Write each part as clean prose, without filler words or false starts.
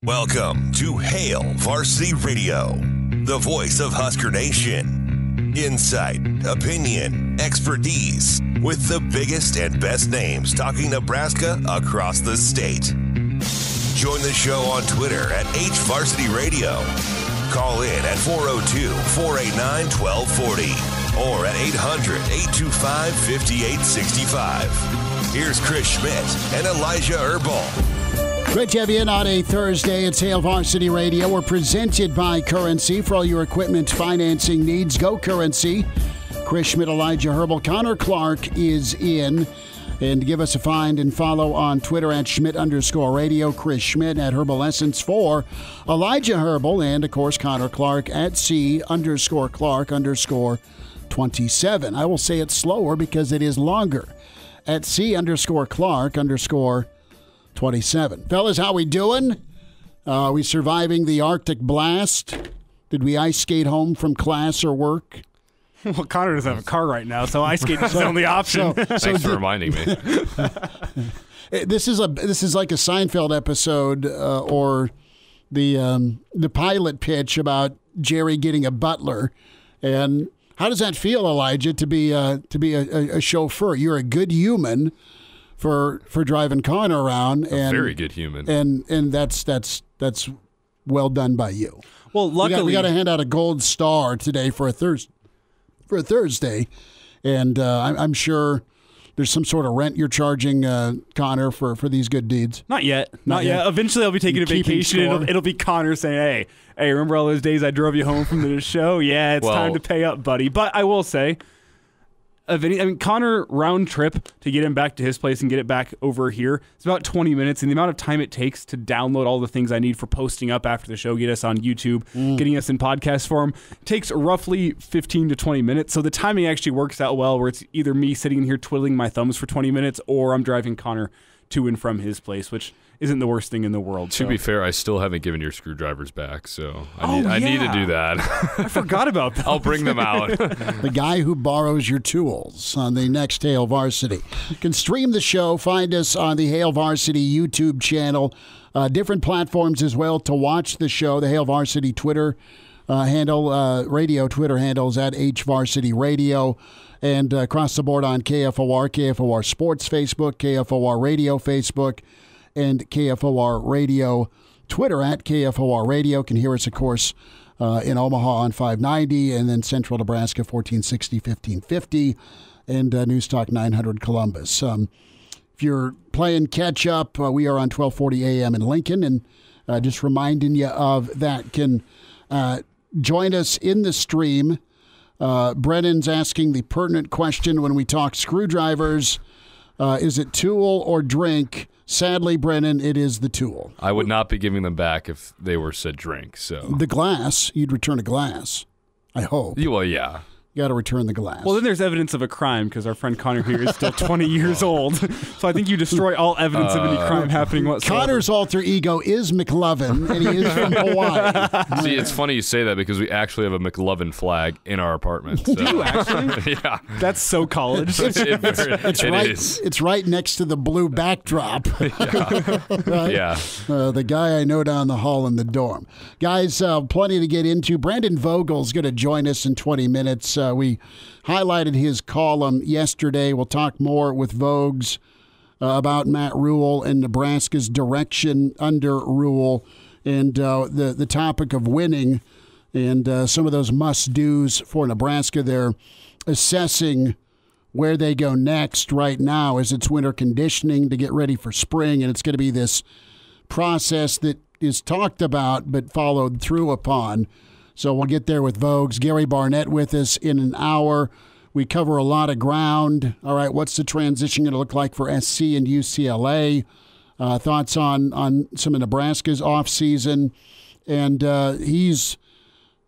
Welcome to Hail Varsity Radio, the voice of Husker Nation. Insight, opinion, expertise, with the biggest and best names talking Nebraska across the state. Join the show on Twitter at HVarsity Radio. Call in at 402-489-1240 or at 800-825-5865. Here's Chris Schmidt and Elijah Herbel. Great to have you in on a Thursday. It's Hail Varsity Radio. We're presented by Currency. For all your equipment financing needs, go Currency. Chris Schmidt, Elijah Herbel. Connor Clark is in. And give us a find and follow on Twitter at Schmidt_radio. Chris Schmidt at Herbal Essence for Elijah Herbel. And, of course, Connor Clark at C_Clark_27. I will say it slower because it is longer. At C_Clark_27. Fellas, how we doing? We surviving the Arctic blast? Did we ice skate home from class or work? Well, Connor doesn't have a car right now, so ice skating is the only option. Thanks for reminding me. This is like a Seinfeld episode or the pilot pitch about Jerry getting a butler. And how does that feel, Elijah, to be a chauffeur? You're a good human for driving Connor around, and very good human, and that's well done by you. Well, luckily we got to hand out a gold star today for a Thursday, and I'm sure there's some sort of rent you're charging Connor for these good deeds. Not yet. Eventually, I'll be taking a vacation. It'll be Connor saying, "Hey, remember all those days I drove you home from the show? Yeah, it's time to pay up, buddy." But I will say, Connor round trip to get him back to his place and get it back over here, it's about 20 minutes. And the amount of time it takes to download all the things I need for posting up after the show, get us on YouTube, getting us in podcast form, takes roughly 15 to 20 minutes. So the timing actually works out well, where it's either me sitting in here twiddling my thumbs for 20 minutes or I'm driving Connor to and from his place, which isn't the worst thing in the world. To be fair, I still haven't given your screwdrivers back, so I need to do that. I forgot about that. I'll bring them out. The guy who borrows your tools on the next Hail Varsity. You can stream the show. Find us on the Hail Varsity YouTube channel. Different platforms as well to watch the show. The Hail Varsity Twitter handle, radio Twitter handle is at HVarsity Radio. And across the board on KFOR, KFOR Sports Facebook, KFOR Radio Facebook, and KFOR Radio Twitter at KFOR Radio. Can hear us, of course, in Omaha on 590, and then Central Nebraska 1460, 1550, and News Talk 900 Columbus. If you're playing catch-up, we are on 1240 a.m. in Lincoln, and just reminding you of that. Can join us in the stream. Brennan's asking the pertinent question when we talk screwdrivers. Is it tool or drink? Sadly, Brennan, it is the tool. I would not be giving them back if they were said drink. So the glass, you'd return a glass, I hope. Well, yeah. You got to return the glass. Well, then there's evidence of a crime because our friend Connor here is still 20 years old. So I think you destroy all evidence of any crime happening whatsoever. Connor's alter ego is McLovin, and he is from Hawaii. See, it's funny you say that because we actually have a McLovin flag in our apartment. So. Do you actually? Yeah. That's so college. It's right next to the blue backdrop. Yeah. Right? Yeah. The guy I know down the hall in the dorm. Guys, plenty to get into. Brandon Vogel's going to join us in 20 minutes. We highlighted his column yesterday. We'll talk more with Vogues about Matt Rule and Nebraska's direction under Rule and the topic of winning and some of those must-dos for Nebraska. They're assessing where they go next right now as it's winter conditioning to get ready for spring, and it's going to be this process that is talked about but followed through upon. So we'll get there with Vogues. Gary Barnett with us in an hour. We cover a lot of ground. All right, what's the transition going to look like for SC and UCLA? Thoughts on some of Nebraska's offseason. And he's,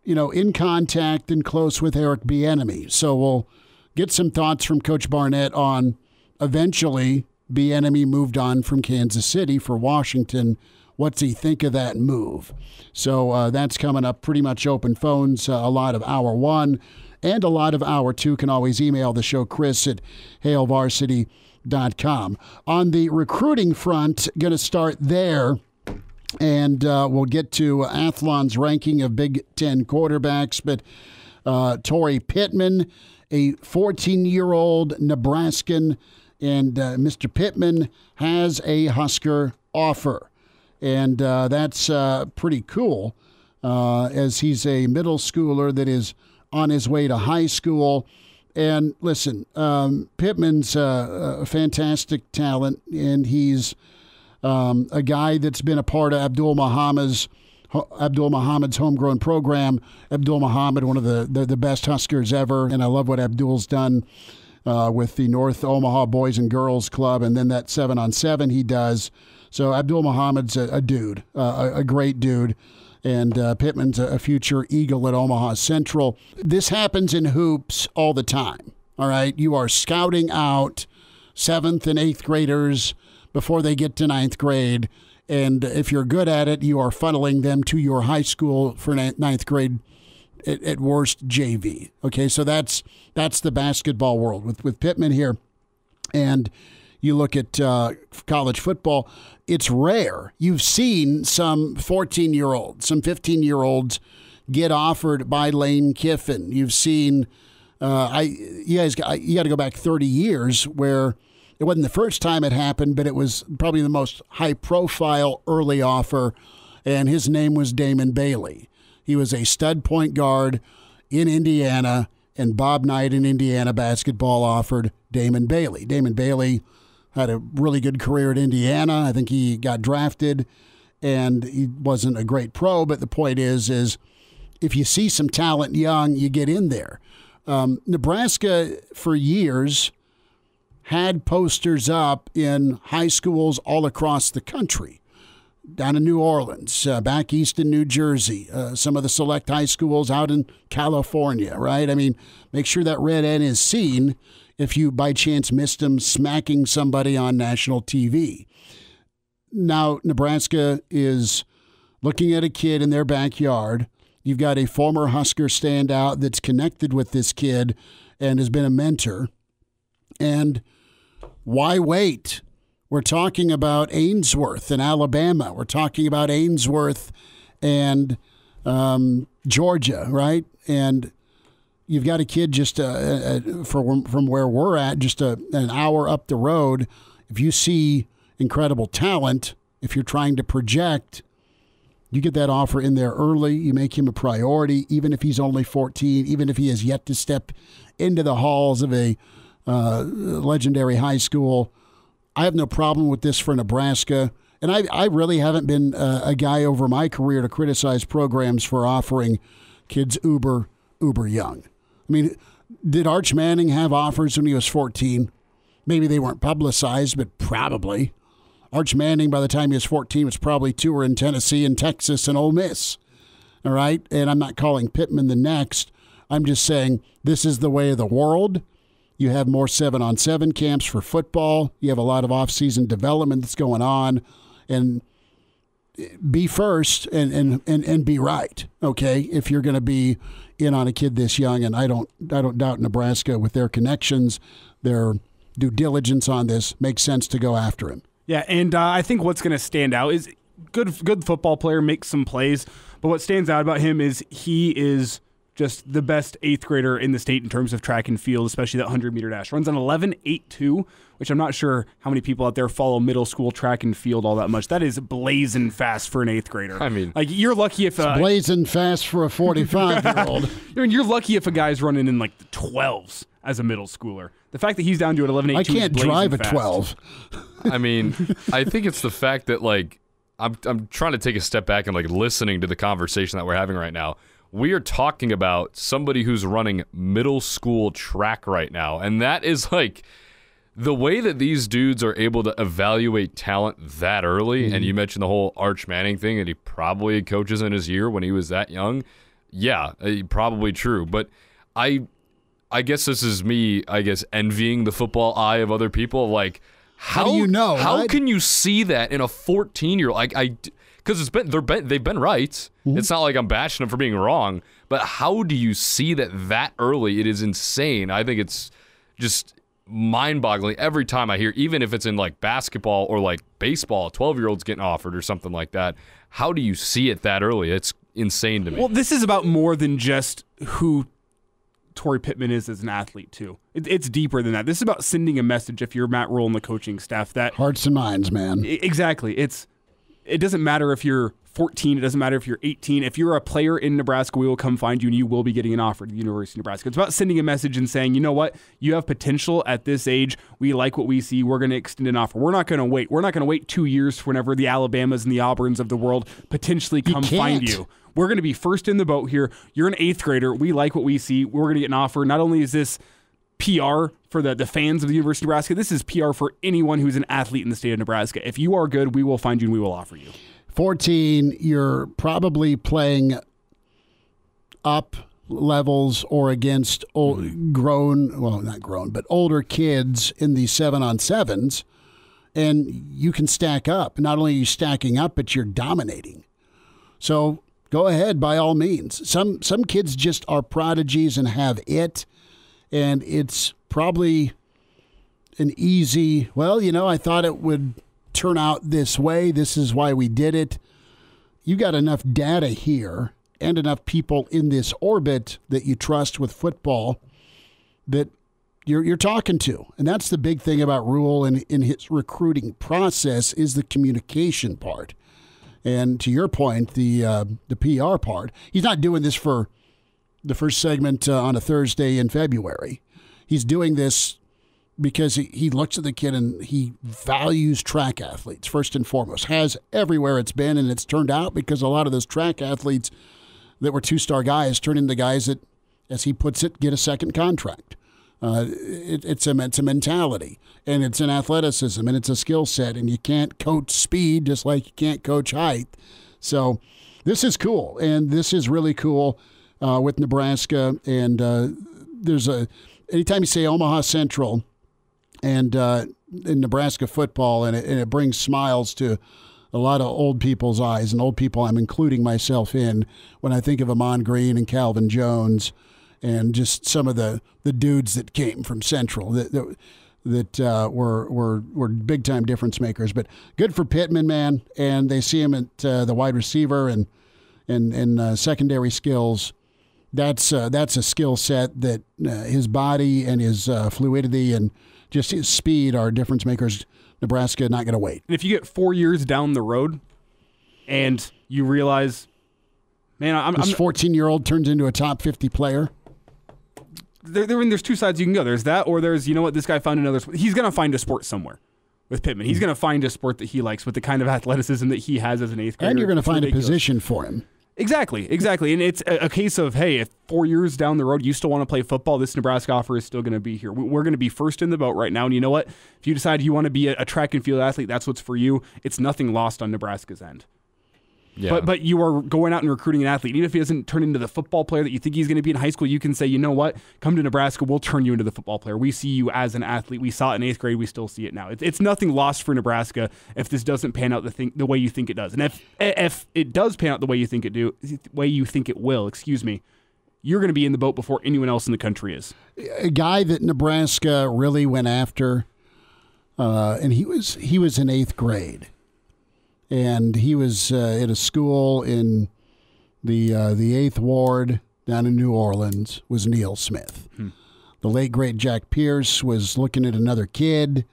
in contact and close with Eric Bieniemy. So we'll get some thoughts from Coach Barnett on eventually Bieniemy moved on from Kansas City for Washington. What's he think of that move? So that's coming up. Pretty much open phones, a lot of Hour 1 and a lot of Hour 2. Can always email the show, Chris at hailvarsity.com. On the recruiting front, going to start there. And we'll get to Athlon's ranking of Big Ten quarterbacks. But Torrey Pittman, a 14-year-old Nebraskan, and Mr. Pittman has a Husker offer. And that's pretty cool, as he's a middle schooler that is on his way to high school. And listen, Pittman's a fantastic talent, and he's a guy that's been a part of Abdul Muhammad's homegrown program. Abdul Muhammad, one of the best Huskers ever, and I love what Abdul's done with the North Omaha Boys and Girls Club, and then that 7-on-7 he does. So Abdul Muhammad's a dude, a great dude, and Pittman's a future Eagle at Omaha Central. This happens in hoops all the time, all right? You are scouting out 7th and 8th graders before they get to 9th grade, and if you're good at it, you are funneling them to your high school for 9th grade, at worst JV. Okay, so that's the basketball world with Pittman here. And you look at college football, it's rare. You've seen some 14-year-olds, some 15-year-olds get offered by Lane Kiffin. You've seen, you got to go back 30 years where it wasn't the first time it happened, but it was probably the most high-profile early offer, and his name was Damon Bailey. He was a stud point guard in Indiana, and Bob Knight in Indiana basketball offered Damon Bailey. Damon Bailey had a really good career at Indiana. I think he got drafted, and he wasn't a great pro, but the point is if you see some talent young, you get in there. Nebraska, for years, had posters up in high schools all across the country, down in New Orleans, back east in New Jersey, some of the select high schools out in California, right? I mean, make sure that red N is seen if you by chance missed him smacking somebody on national TV. Now, Nebraska is looking at a kid in their backyard. You've got a former Husker standout that's connected with this kid and has been a mentor. And why wait? We're talking about Ainsworth in Alabama. We're talking about Ainsworth and Georgia, right? And you've got a kid just from where we're at, just an hour up the road. If you see incredible talent, if you're trying to project, you get that offer in there early. You make him a priority, even if he's only 14, even if he has yet to step into the halls of a legendary high school. I have no problem with this for Nebraska. And I really haven't been a guy over my career to criticize programs for offering kids uber young. I mean, did Arch Manning have offers when he was 14? Maybe they weren't publicized, but probably. Arch Manning, by the time he was 14, was probably touring Tennessee and Texas and Ole Miss. All right? And I'm not calling Pittman the next. I'm just saying this is the way of the world. You have more 7-on-7 camps for football. You have a lot of off-season development that's going on. And be first and be right, okay, if you're going to be in on a kid this young. And I don't doubt Nebraska with their connections, their due diligence on this, makes sense to go after him. Yeah, and I think what's going to stand out is good football player, makes some plays, but what stands out about him is he is just the best 8th grader in the state in terms of track and field, especially that 100-meter dash. Runs on 11.82, which I'm not sure how many people out there follow middle school track and field all that much. That is blazing fast for an 8th grader. I mean, like, you're lucky if blazing fast for a 45-year-old. I mean, you're lucky if a guy's running in like the 12s as a middle schooler. The fact that he's down to an 11.82, I can't drive a fast. 12. I mean, I think it's the fact that, like, I'm trying to take a step back and, like, listening to the conversation that we're having right now. We are talking about somebody who's running middle school track right now, and that is, like, the way that these dudes are able to evaluate talent that early. And you mentioned the whole Arch Manning thing, and he probably had coaches in his ear when he was that young. Yeah, probably true. But I guess this is me, envying the football eye of other people. Like, how do you know? How can you see that in a 14-year-old? Because they've been right. Mm-hmm. It's not like I'm bashing them for being wrong. But how do you see that early? It is insane. I think it's just mind-boggling every time I hear, even if it's in like basketball or like baseball, 12-year-olds getting offered or something like that. How do you see it that early? It's insane to me. Well, this is about more than just who Torrey Pittman is as an athlete, too. It's deeper than that. This is about sending a message, if you're Matt Rule and the coaching staff, that hearts and minds, man. Exactly. It doesn't matter if you're 14. It doesn't matter if you're 18. If you're a player in Nebraska, we will come find you, and you will be getting an offer to the University of Nebraska. It's about sending a message and saying, you know what? You have potential at this age. We like what we see. We're going to extend an offer. We're not going to wait. We're not going to wait 2 years for whenever the Alabamas and the Auburns of the world potentially come find you. We're going to be first in the boat here. You're an 8th grader. We like what we see. We're going to get an offer. Not only is this PR for the fans of the University of Nebraska, this is PR for anyone who's an athlete in the state of Nebraska. If you are good, we will find you and we will offer you. 14, you're probably playing up levels or against older kids in the 7-on-7s, and you can stack up. Not only are you stacking up, but you're dominating. So go ahead, by all means. Some kids just are prodigies and have it, and it's probably an easy, I thought it would turn out this way. This is why we did it. You got enough data here and enough people in this orbit that you trust with football that you're talking to. And that's the big thing about Rule and in his recruiting process is the communication part. And to your point, the PR part. He's not doing this for the first segment on a Thursday in February. He's doing this because he looks at the kid and he values track athletes first and foremost, has everywhere it's been, and it's turned out because a lot of those track athletes that were 2-star guys turn into guys that, as he puts it, get a second contract. It's a mentality, and it's an athleticism, and it's a skill set, and you can't coach speed just like you can't coach height. So this is cool, and this is really cool with Nebraska. And anytime you say Omaha Central, and in Nebraska football, and it brings smiles to a lot of old people's eyes, and old people I'm including myself in when I think of Amon Green and Calvin Jones and just some of the dudes that came from Central that were big-time difference makers. But good for Pittman, man, and they see him at the wide receiver and secondary skills. That's a skill set that his body and his fluidity and just his speed are difference makers. Nebraska not going to wait. And if you get 4 years down the road and you realize, man, this 14-year-old turns into a top 50 player. There's two sides you can go. There's that, or there's, you know what, this guy found another sport. He's going to find a sport somewhere with Pittman. He's going to find a sport that he likes with the kind of athleticism that he has as an 8th grader. And you're going to find a position for him. Exactly. And it's a case of, hey, if 4 years down the road you still want to play football, this Nebraska offer is still going to be here. We're going to be first in the boat right now. And you know what? If you decide you want to be a track and field athlete, that's what's for you. It's nothing lost on Nebraska's end. Yeah. But you are going out and recruiting an athlete. Even if he doesn't turn into the football player that you think he's going to be in high school, you can say, you know what? Come to Nebraska. We'll turn you into the football player. We see you as an athlete. We saw it in 8th grade. We still see it now. It's nothing lost for Nebraska if this doesn't pan out the way you think it does. And if it does pan out the way you think it will, you're going to be in the boat before anyone else in the country is. A guy that Nebraska really went after, and he was in 8th grade. And he was at a school in the 8th Ward down in New Orleans, was Neil Smith. The late, great Jack Pierce was looking at another kid,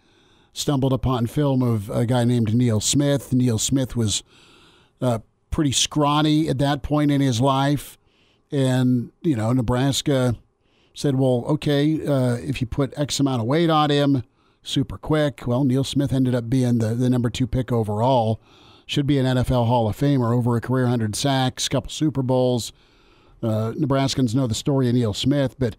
stumbled upon film of a guy named Neil Smith. Neil Smith was pretty scrawny at that point in his life. And, Nebraska said, well, okay, if you put X amount of weight on him, super quick. Well, Neil Smith ended up being the number 2 pick overall. Should be an NFL Hall of Famer, over a career 100 sacks, couple Super Bowls. Nebraskans know the story of Neil Smith, but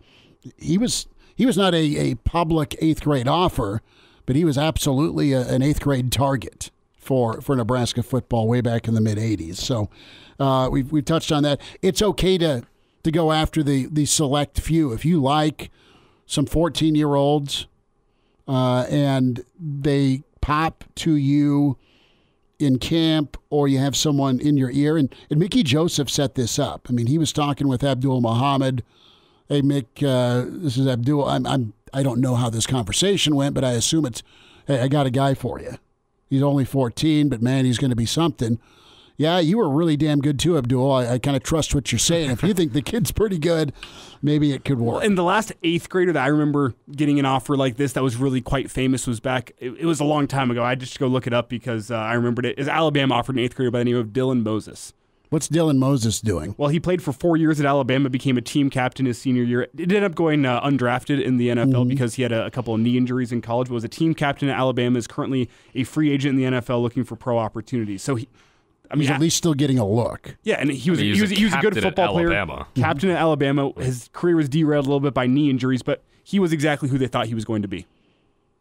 he was not a public 8th grade offer, but he was absolutely an 8th grade target for Nebraska football way back in the mid-'80s. So we've touched on that. It's okay to go after the select few. If you like some 14-year-olds and they pop to you in camp, or you have someone in your ear, and Mickey Joseph set this up. I mean, he was talking with Abdul Muhammad. Hey, Mick, this is Abdul. I'm I don't know how this conversation went, but I assume it's, hey, I got a guy for you. He's only 14, but man, he's going to be something. Yeah, you were really damn good too, Abdul. I kind of trust what you're saying. If you think the kid's pretty good, maybe it could work. Well, and the last 8th grader that I remember getting an offer like this that was really quite famous was back, it was a long time ago. I just go look it up because I remembered it. Is Alabama offered an 8th grader by the name of Dylan Moses. What's Dylan Moses doing? Well, he played for 4 years at Alabama, became a team captain his senior year. It ended up going undrafted in the NFL because he had a couple of knee injuries in college, but was a team captain at Alabama, is currently a free agent in the NFL looking for pro opportunities. So he's at least still getting a look. Yeah, and he was a good football player. Captain at Alabama. His career was derailed a little bit by knee injuries, but he was exactly who they thought he was going to be.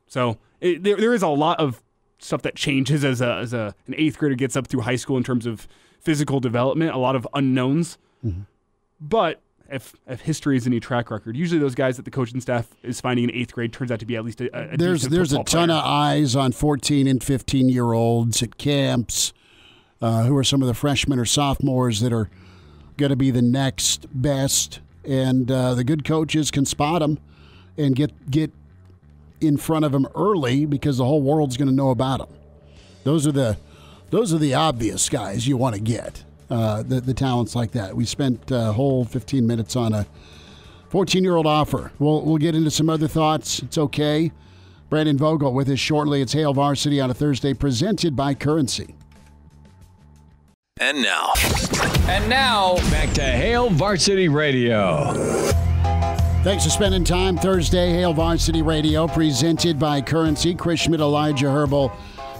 So there is a lot of stuff that changes as an 8th grader gets up through high school in terms of physical development, a lot of unknowns. Mm-hmm. But if history is any track record, usually those guys that the coaching staff is finding in 8th grade turns out to be at least a There's a ton of eyes on 14 and 15-year-olds at camps who are some of the freshmen or sophomores that are going to be the next best. And the good coaches can spot them and get in front of them early because the whole world's going to know about them. Those are the obvious guys you want to get, the talents like that. We spent a whole 15 minutes on a 14-year-old offer. We'll get into some other thoughts. It's okay. Brandon Vogel with us shortly. It's Hail Varsity on a Thursday, presented by Currency. And now, back to Hail Varsity Radio. Thanks for spending time Thursday. Hail Varsity Radio, presented by Currency. Chris Schmidt, Elijah Herbel,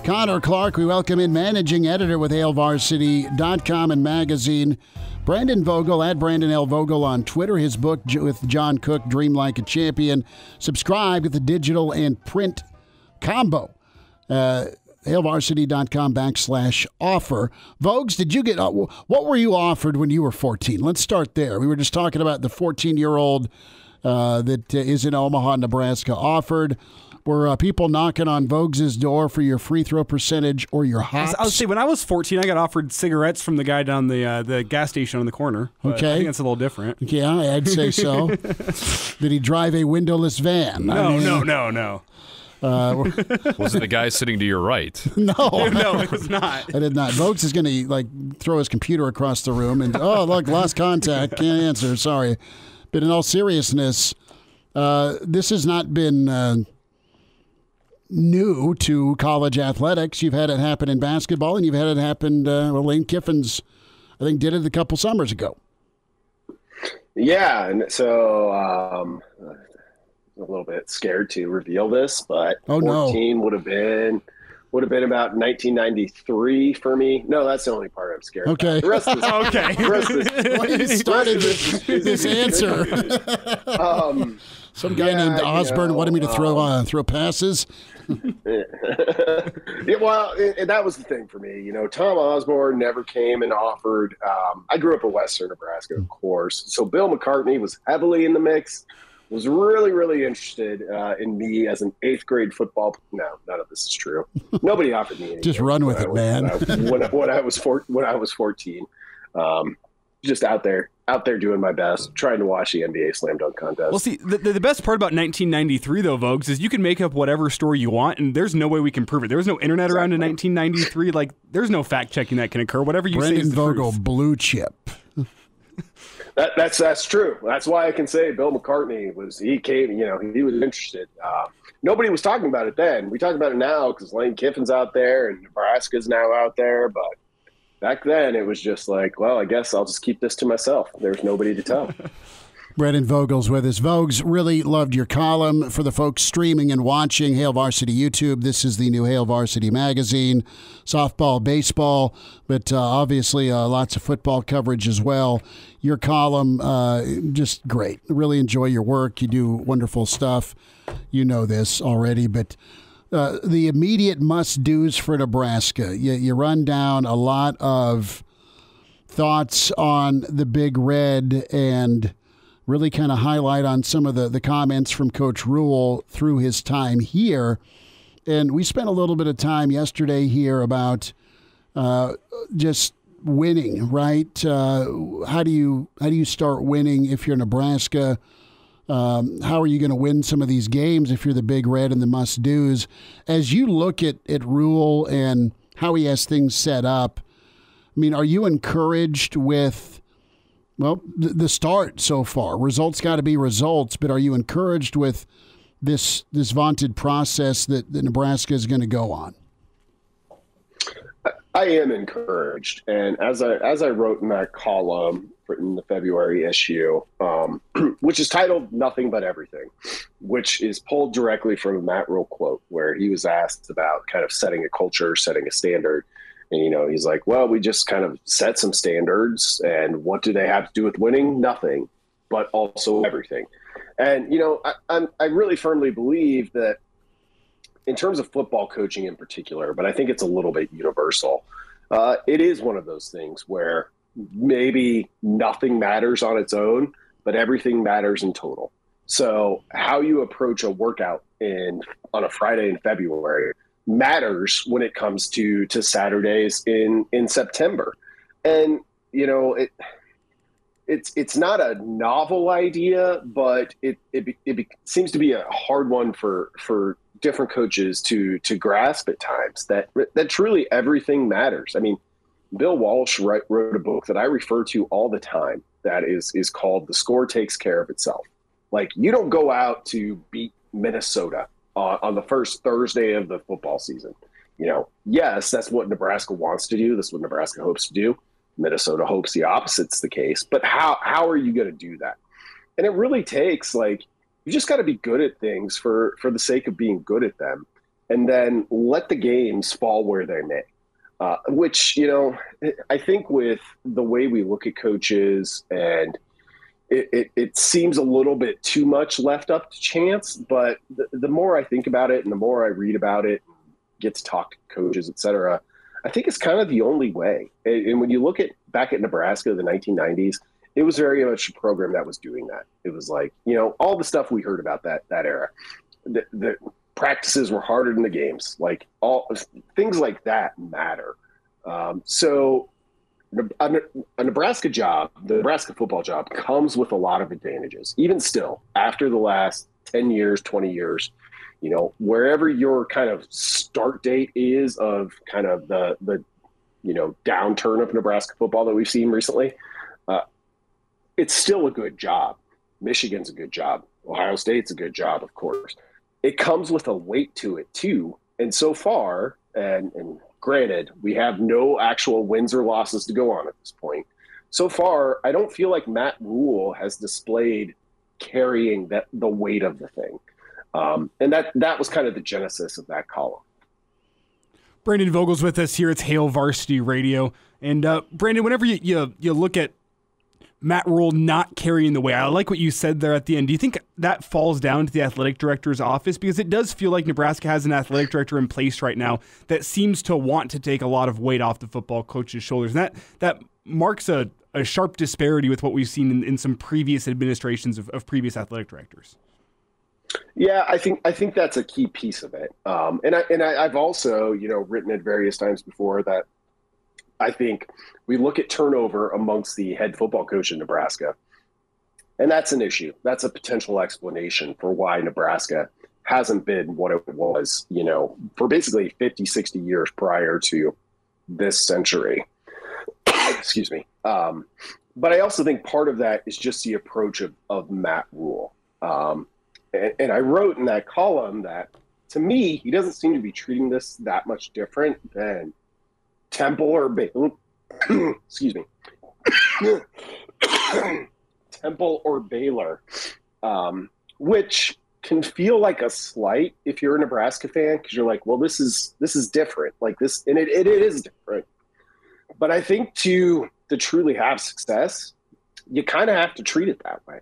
Connor Clark. We welcome in managing editor with HailVarsity.com and magazine, Brandon Vogel, at Brandon L. Vogel on Twitter. His book with John Cook, Dream Like a Champion. Subscribe to the digital and print combo. HailVarsity.com/offer. Vogues, did you get, what were you offered when you were 14? Let's start there. We were just talking about the 14-year-old that is in Omaha, Nebraska, offered. Were people knocking on Vogues' door for your free throw percentage or your hops? I would say when I was 14, I got offered cigarettes from the guy down the gas station on the corner. Okay. I think that's a little different. Yeah, I'd say so. Did he drive a windowless van? No. Was it the guy sitting to your right? No, it was not. I did not. Vogues is going to throw his computer across the room and, look, lost contact. Can't answer. Sorry. But in all seriousness, this has not been new to college athletics. You've had it happen in basketball, and you've had it happen. Lane Kiffin's, I think, did it a couple summers ago. Yeah, and so a little bit scared to reveal this, but 14 would have been about 1993 for me. No, that's the only part I'm scared about. The rest is okay. Why you started this answer? Some guy named Osborne wanted me to throw passes. Yeah, well, that was the thing for me. Tom Osborne never came and offered. I grew up in Western Nebraska, of course. So Bill McCartney was heavily in the mix. Was really, really interested in me as an 8th grade football. No, none of this is true. Nobody offered me anything. Just run with it, man. When I was 14, just out there doing my best, trying to watch the NBA slam dunk contest. Well, see, the best part about 1993, though, Vogues, is you can make up whatever story you want, and there's no way we can prove it. There was no internet around in 1993. There's no fact checking that can occur. Whatever you say is the Vogel, truth. blue chip. That's true. That's why I can say Bill McCartney he was interested. Nobody was talking about it then. We talk about it now because Lane Kiffin's out there and Nebraska's now out there. But back then it was just like, well, I guess I'll just keep this to myself. There's nobody to tell. Brandon Vogel's with us. Vogues, really loved your column. For the folks streaming and watching Hail Varsity YouTube, this is the new Hail Varsity Magazine. Softball, baseball, but obviously lots of football coverage as well. Your column, just great. Really enjoy your work. You do wonderful stuff. You know this already, but the immediate must-dos for Nebraska. You run down a lot of thoughts on the Big Red and really kind of highlight on some of the comments from Coach Rule through his time here. And we spent a little bit of time yesterday here about just winning, right? How do you start winning if you're Nebraska? How are you going to win some of these games if you're the Big Red and the must-dos? As you look at Rule and how he has things set up, I mean, are you encouraged with, well, the start so far? Results got to be results, but are you encouraged with this vaunted process that Nebraska is going to go on? I am encouraged, and as I wrote in that column in the February issue, which is titled "Nothing But Everything," which is pulled directly from a Matt Rule quote, where he was asked about kind of setting a culture, setting a standard, and he's like, "Well, we just kind of set some standards, and what do they have to do with winning? Nothing, but also everything." And I really firmly believe that, in terms of football coaching in particular, but I think it's a little bit universal. It is one of those things where maybe nothing matters on its own, but everything matters in total. So how you approach a workout on a Friday in February matters when it comes to Saturdays in September. And, it's not a novel idea, but it seems to be a hard one for different coaches to grasp at times, that truly everything matters. I mean, Bill Walsh wrote a book that I refer to all the time that is called "The Score Takes Care of Itself." Like, you don't go out to beat Minnesota on the first Thursday of the football season. Yes, that's what Nebraska wants to do. That's what Nebraska hopes to do. Minnesota hopes the opposite's the case. But how are you going to do that? And it really takes, you just got to be good at things for the sake of being good at them, and then let the games fall where they may. Which, I think with the way we look at coaches, and it seems a little bit too much left up to chance. But the more I think about it and the more I read about it, get to talk to coaches, et cetera, I think it's kind of the only way. And when you look back at Nebraska, the 1990s, it was very much a program that was doing that. It was like, all the stuff we heard about that era. The practices were harder than the games. Like, all things like that matter. So a Nebraska job, the Nebraska football job, comes with a lot of advantages. Even still, after the last 10 years, 20 years, wherever your kind of start date is of kind of the downturn of Nebraska football that we've seen recently, it's still a good job. Michigan's a good job. Ohio State's a good job, of course. It comes with a weight to it, too. And so far, and granted, we have no actual wins or losses to go on at this point. So far, I don't feel like Matt Rule has displayed carrying the weight of the thing. And that was kind of the genesis of that column. Brandon Vogel's with us here. It's Hail Varsity Radio. And Brandon, whenever you look at Matt Rule not carrying the weight, I like what you said there at the end. Do you think that falls down to the athletic director's office? Because it does feel like Nebraska has an athletic director in place right now that seems to want to take a lot of weight off the football coach's shoulders. And that marks a sharp disparity with what we've seen in some previous administrations of previous athletic directors. Yeah, I think that's a key piece of it. And I've also, written at various times before that I think we look at turnover amongst the head football coach in Nebraska, and that's an issue. That's a potential explanation for why Nebraska hasn't been what it was, for basically 50, 60 years prior to this century. Excuse me. But I also think part of that is just the approach of Matt Rule. And I wrote in that column that, to me, he doesn't seem to be treating this that much different than Temple or Baylor. Excuse me. Temple or Baylor, which can feel like a slight if you're a Nebraska fan, because you're like, well, this is different, like this, and it is different. But I think to truly have success, you kind of have to treat it that way.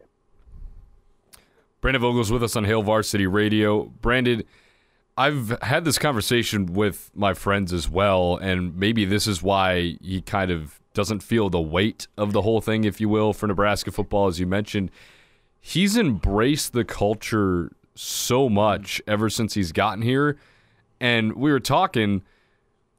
Brandon Vogel's with us on Hail Varsity Radio. Brandon, I've had this conversation with my friends as well, and maybe this is why he kind of doesn't feel the weight of the whole thing, if you will, for Nebraska football, as you mentioned. He's embraced the culture so much ever since he's gotten here, and we were talking,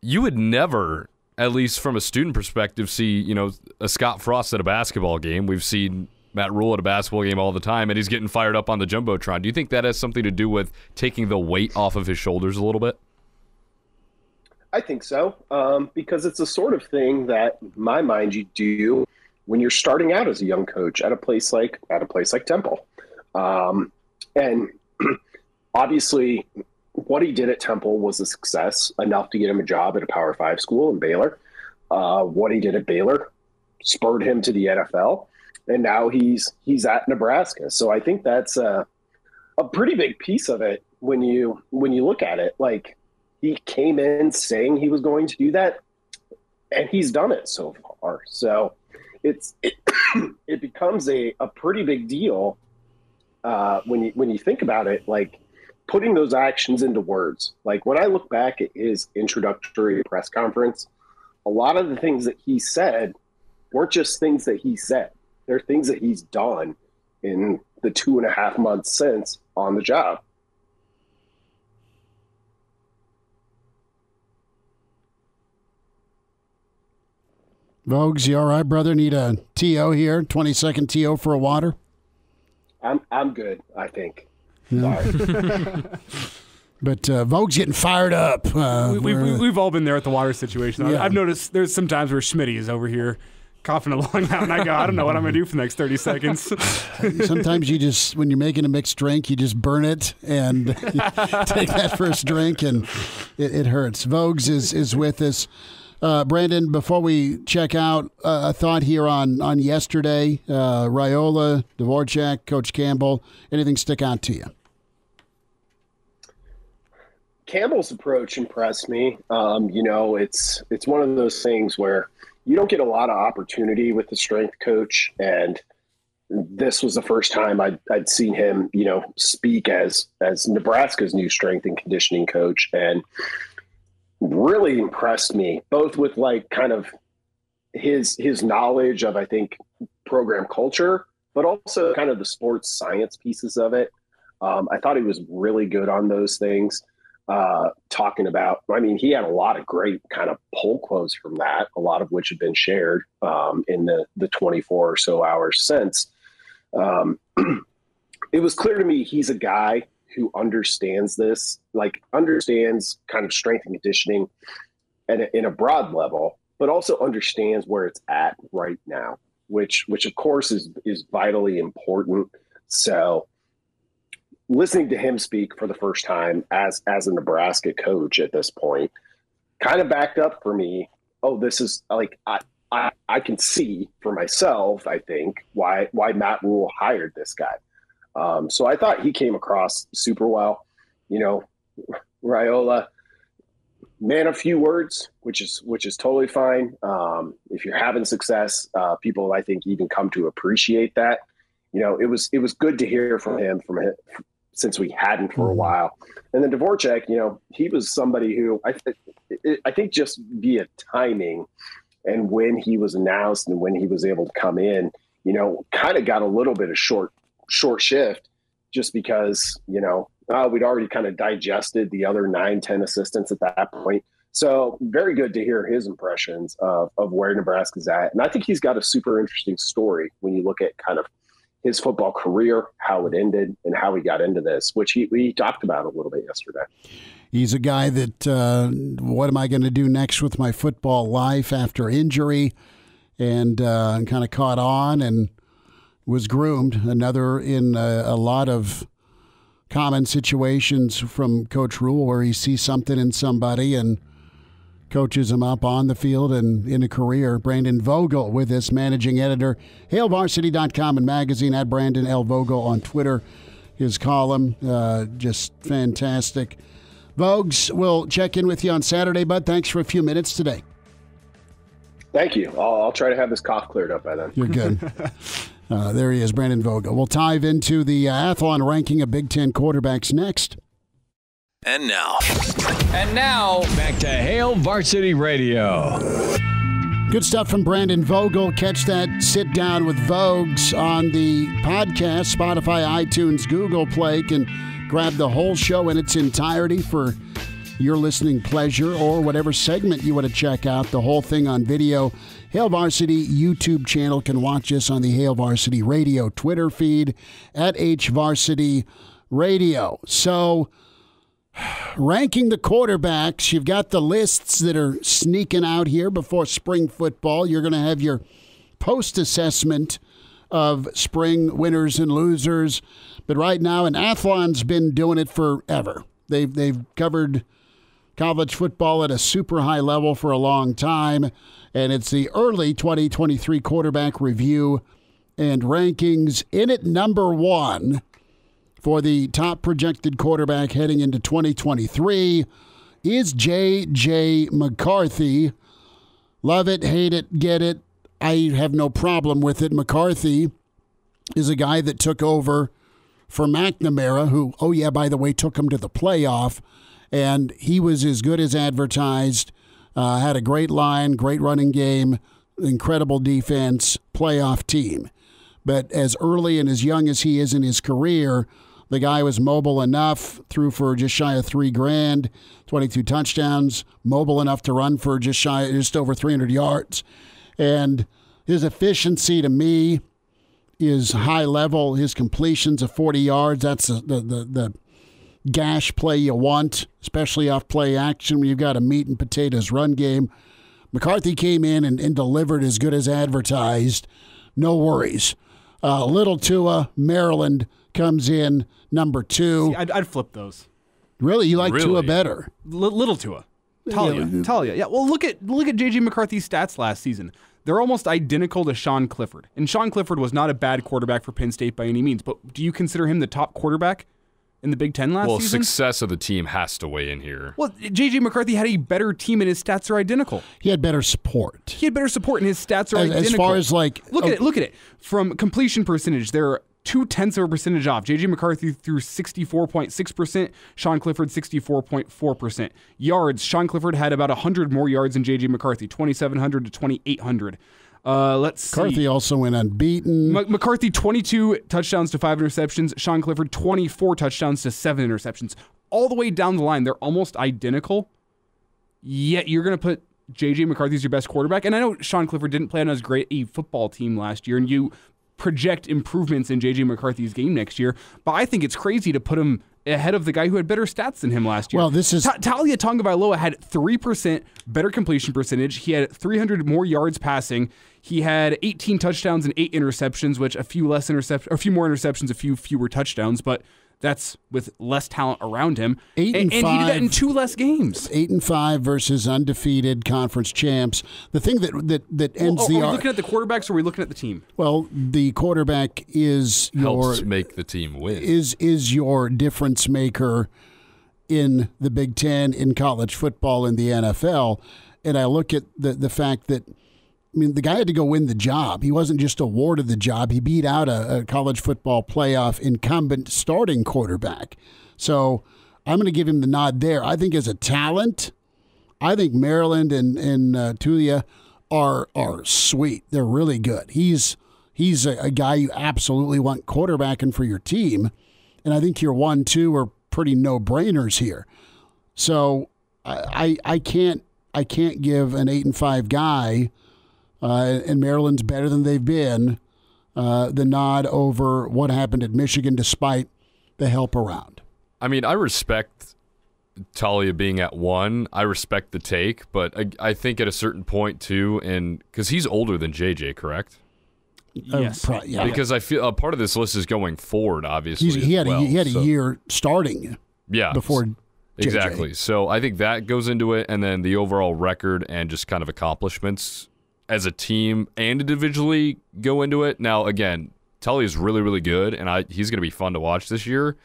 you would never, at least from a student perspective, see, a Scott Frost at a basketball game. We've seen Matt Rule at a basketball game all the time, and he's getting fired up on the Jumbotron. Do you think that has something to do with taking the weight off of his shoulders a little bit? I think so, because it's the sort of thing that, in my mind, you do when you're starting out as a young coach at a place like Temple. And obviously, what he did at Temple was a success, enough to get him a job at a Power 5 school in Baylor. What he did at Baylor spurred him to the NFL, and now he's at Nebraska. So I think that's a pretty big piece of it when you look at it. Like, he came in saying he was going to do that, and he's done it so far. So it becomes a pretty big deal when you think about it, like putting those actions into words. Like, when I look back at his introductory press conference, a lot of the things that he said weren't just things that he said. They're things that he's done in the 2.5 months since on the job. Vogues, you all right, brother? Need a TO here? 20-second TO for a water? I'm good, I think. Yeah. But Vogue's getting fired up. We've all been there at the water situation. Yeah. I've noticed there's some times where Schmidt is over here coughing along out, and I go, I don't know what I'm going to do for the next 30 seconds. Sometimes you just, when you're making a mixed drink, you just burn it and take that first drink, and it hurts. Vogues is with us. Brandon, before we check out, a thought here on yesterday, Raiola, Dvorak, Coach Campbell, anything stick out to you? Campbell's approach impressed me. It's one of those things where you don't get a lot of opportunity with the strength coach, and this was the first time I'd seen him, speak as Nebraska's new strength and conditioning coach, and really impressed me, both with like kind of his knowledge of, I think, program culture, but also kind of the sports science pieces of it. I thought he was really good on those things. Talking about, he had a lot of great kind of pull quotes from that, a lot of which have been shared in the 24 or so hours since. It was clear to me he's a guy who understands this, understands kind of strength and conditioning in a broad level, but also understands where it's at right now, which of course is vitally important. So listening to him speak for the first time as a Nebraska coach at this point kind of backed up for me. Oh, this is like, I can see for myself, I think, why Matt Rule hired this guy. So I thought he came across super well. Raiola, man of few words, which is totally fine. If you're having success, people, I think, even come to appreciate that. It was good to hear from him since we hadn't for a while. And then Dvorak, he was somebody who I think just via timing and when he was announced and when he was able to come in, kind of got a little bit of short shift just because, we'd already kind of digested the other 9-10 assistants at that point. So very good to hear his impressions of where Nebraska's at. And I think he's got a super interesting story when you look at kind of his football career, how it ended, and how he got into this, which we talked about a little bit yesterday. He's a guy that, what am I going to do next with my football life after injury, and kind of caught on and was groomed. Another in a lot of common situations from Coach Rule where he sees something in somebody and coaches him up on the field and in a career. Brandon Vogel with us, managing editor, HailVarsity.com and magazine, at Brandon L. Vogel on Twitter. His column, just fantastic. Vogues, we'll check in with you on Saturday, bud. Thanks for a few minutes today. Thank you. I'll try to have this cough cleared up by then. You're good. There he is, Brandon Vogel. We'll dive into the Athlon ranking of Big Ten quarterbacks next. And now, back to Hail Varsity Radio. Good stuff from Brandon Vogel. Catch that sit down with Vogues on the podcast, Spotify, iTunes, Google Play. Can grab the whole show in its entirety for your listening pleasure, or whatever segment you want to check out, the whole thing on video. Hail Varsity YouTube channel. Can watch us on the Hail Varsity Radio Twitter feed at HVarsity Radio. So, ranking the quarterbacks, you've got the lists that are sneaking out here before spring football. You're going to have your post-assessment of spring winners and losers. But right now, and Athlon's been doing it forever. They've covered college football at a super high level for a long time, and it's the early 2023 quarterback review and rankings. In at number 1 for the top projected quarterback heading into 2023 is J.J. McCarthy. Love it, hate it, get it. I have no problem with it. McCarthy is a guy that took over for McNamara, who, oh yeah, by the way, took him to the playoff, and he was as good as advertised, had a great line, great running game, incredible defense, playoff team. But as early and as young as he is in his career, the guy was mobile enough, threw for just shy of $3,000, 22 touchdowns, mobile enough to run for just over 300 yards. And his efficiency to me is high level. His completions of 40 yards, that's the gash play you want, especially off play action when you've got a meat and potatoes run game. McCarthy came in and delivered as good as advertised. No worries. Little Tua, Maryland, comes in number 2. See, I'd flip those. Really? You like Tua better? Little Tua. Talia. Yeah, well, look at J.J. McCarthy's stats last season. They're almost identical to Sean Clifford. And Sean Clifford was not a bad quarterback for Penn State by any means, but do you consider him the top quarterback in the Big Ten last season? Well, success of the team has to weigh in here. Well, J.J. McCarthy had a better team and his stats are identical. He had better support. And his stats are identical. As far as Look at it. From completion percentage, they're 0.2% off. J.J. McCarthy threw 64.6%, Sean Clifford 64.4%. Yards, Sean Clifford had about 100 more yards than J.J. McCarthy, 2,700 to 2,800. Let's see. McCarthy also went unbeaten. McCarthy, 22 touchdowns to 5 interceptions. Sean Clifford, 24 touchdowns to 7 interceptions. All the way down the line, they're almost identical, yet you're going to put J.J. McCarthy as your best quarterback. And I know Sean Clifford didn't play on as great a football team last year, and you project improvements in J.J. McCarthy's game next year, but I think it's crazy to put him ahead of the guy who had better stats than him last year. Well, this is Talia Tagovailoa had 3% better completion percentage. He had 300 more yards passing. He had 18 touchdowns and 8 interceptions, which a few more interceptions, a few fewer touchdowns, but that's with less talent around him. 8 and 5, he did that in 2 less games. 8-5 versus undefeated conference champs. The thing that ends Are we looking at the quarterbacks or are we looking at the team? Well, the quarterback helps make the team win. Is your difference maker in the Big Ten, in college football, in the NFL. And I look at the fact that, I mean, the guy had to go win the job. He wasn't just awarded the job. He beat out a college football playoff incumbent starting quarterback. So I'm going to give him the nod there. I think as a talent, I think Maryland and Tulia are sweet. They're really good. He's a guy you absolutely want quarterbacking for your team. And I think your 1-2 are pretty no-brainers here. So I can't give an 8-5 guy, and Maryland's better than they've been, the nod over what happened at Michigan despite the help around. I mean, I respect Talia being at 1. I respect the take, but I think at a certain point too, and because he's older than JJ, correct? Yes. Yeah. Because I feel part of this list is going forward, obviously. He had a year starting before JJ. Exactly. So I think that goes into it, and then the overall record and just kind of accomplishments as a team and individually go into it. Now, again, Tully is really, really good, and he's going to be fun to watch this year.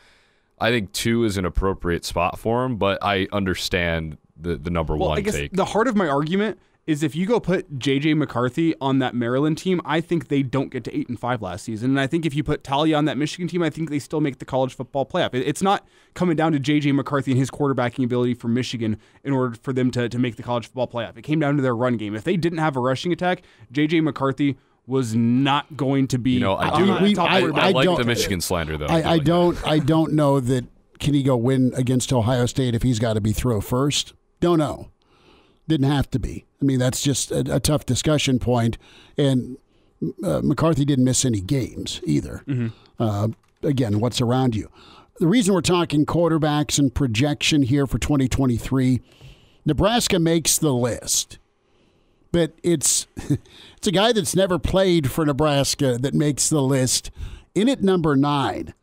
I think 2 is an appropriate spot for him, but I understand the number 1 I guess take. The heart of my argument is if you go put J.J. McCarthy on that Maryland team, I think they don't get to 8-5 last season. And I think if you put Talia on that Michigan team, I think they still make the college football playoff. It's not coming down to J.J. McCarthy and his quarterbacking ability for Michigan in order for them to make the college football playoff. It came down to their run game. If they didn't have a rushing attack, J.J. McCarthy was not going to be. I like the Michigan slander, though. I don't know that. Can he go win against Ohio State if he's got to be throw first? Don't know. Didn't have to be. I mean, that's just a tough discussion point. And McCarthy didn't miss any games either. Again, what's around you? The reason we're talking quarterbacks and projection here for 2023, Nebraska makes the list. But it's a guy that's never played for Nebraska that makes the list. In at number 9,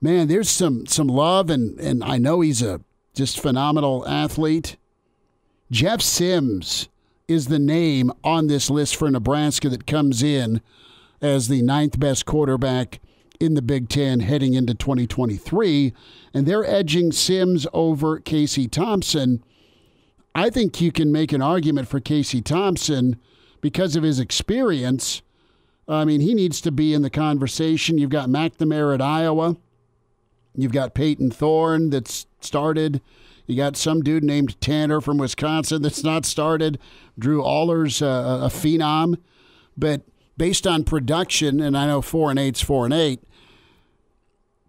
man, there's some love, and I know he's a just phenomenal athlete. Jeff Sims is the name on this list for Nebraska that comes in as the 9th best quarterback in the Big Ten heading into 2023, and they're edging Sims over Casey Thompson. I think you can make an argument for Casey Thompson because of his experience. I mean, he needs to be in the conversation. You've got McNamara at Iowa. You've got Peyton Thorne that's started. You got some dude named Tanner from Wisconsin that's not started. Drew Allers, a phenom. But based on production, and I know 4-8's 4-8,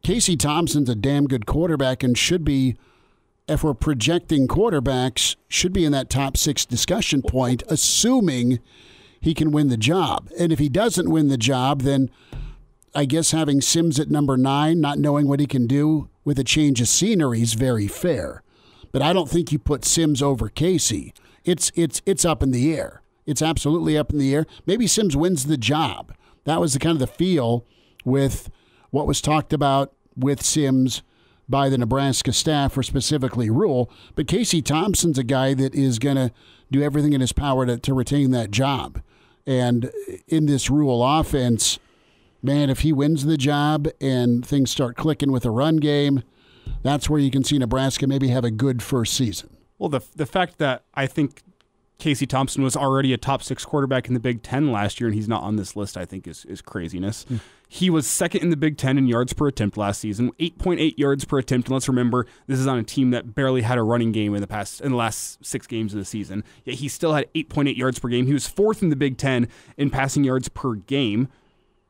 Casey Thompson's a damn good quarterback and should be, if we're projecting quarterbacks, should be in that top 6 discussion point, assuming he can win the job. And if he doesn't win the job, then I guess having Sims at number 9, not knowing what he can do with a change of scenery is very fair. But I don't think you put Sims over Casey. It's up in the air. It's absolutely up in the air. Maybe Sims wins the job. That was the kind of the feel with what was talked about with Sims by the Nebraska staff, or specifically Rule. But Casey Thompson's a guy that is going to do everything in his power to retain that job. And in this Rule offense, man, if he wins the job and things start clicking with a run game, that's where you can see Nebraska maybe have a good first season. Well, the fact that I think Casey Thompson was already a top 6 quarterback in the Big Ten last year and he's not on this list, I think is craziness. He was second in the Big Ten in yards per attempt last season, 8.8 yards per attempt. And let's remember, this is on a team that barely had a running game in the last 6 games of the season. Yet he still had 8.8 yards per game. He was 4th in the Big Ten in passing yards per game.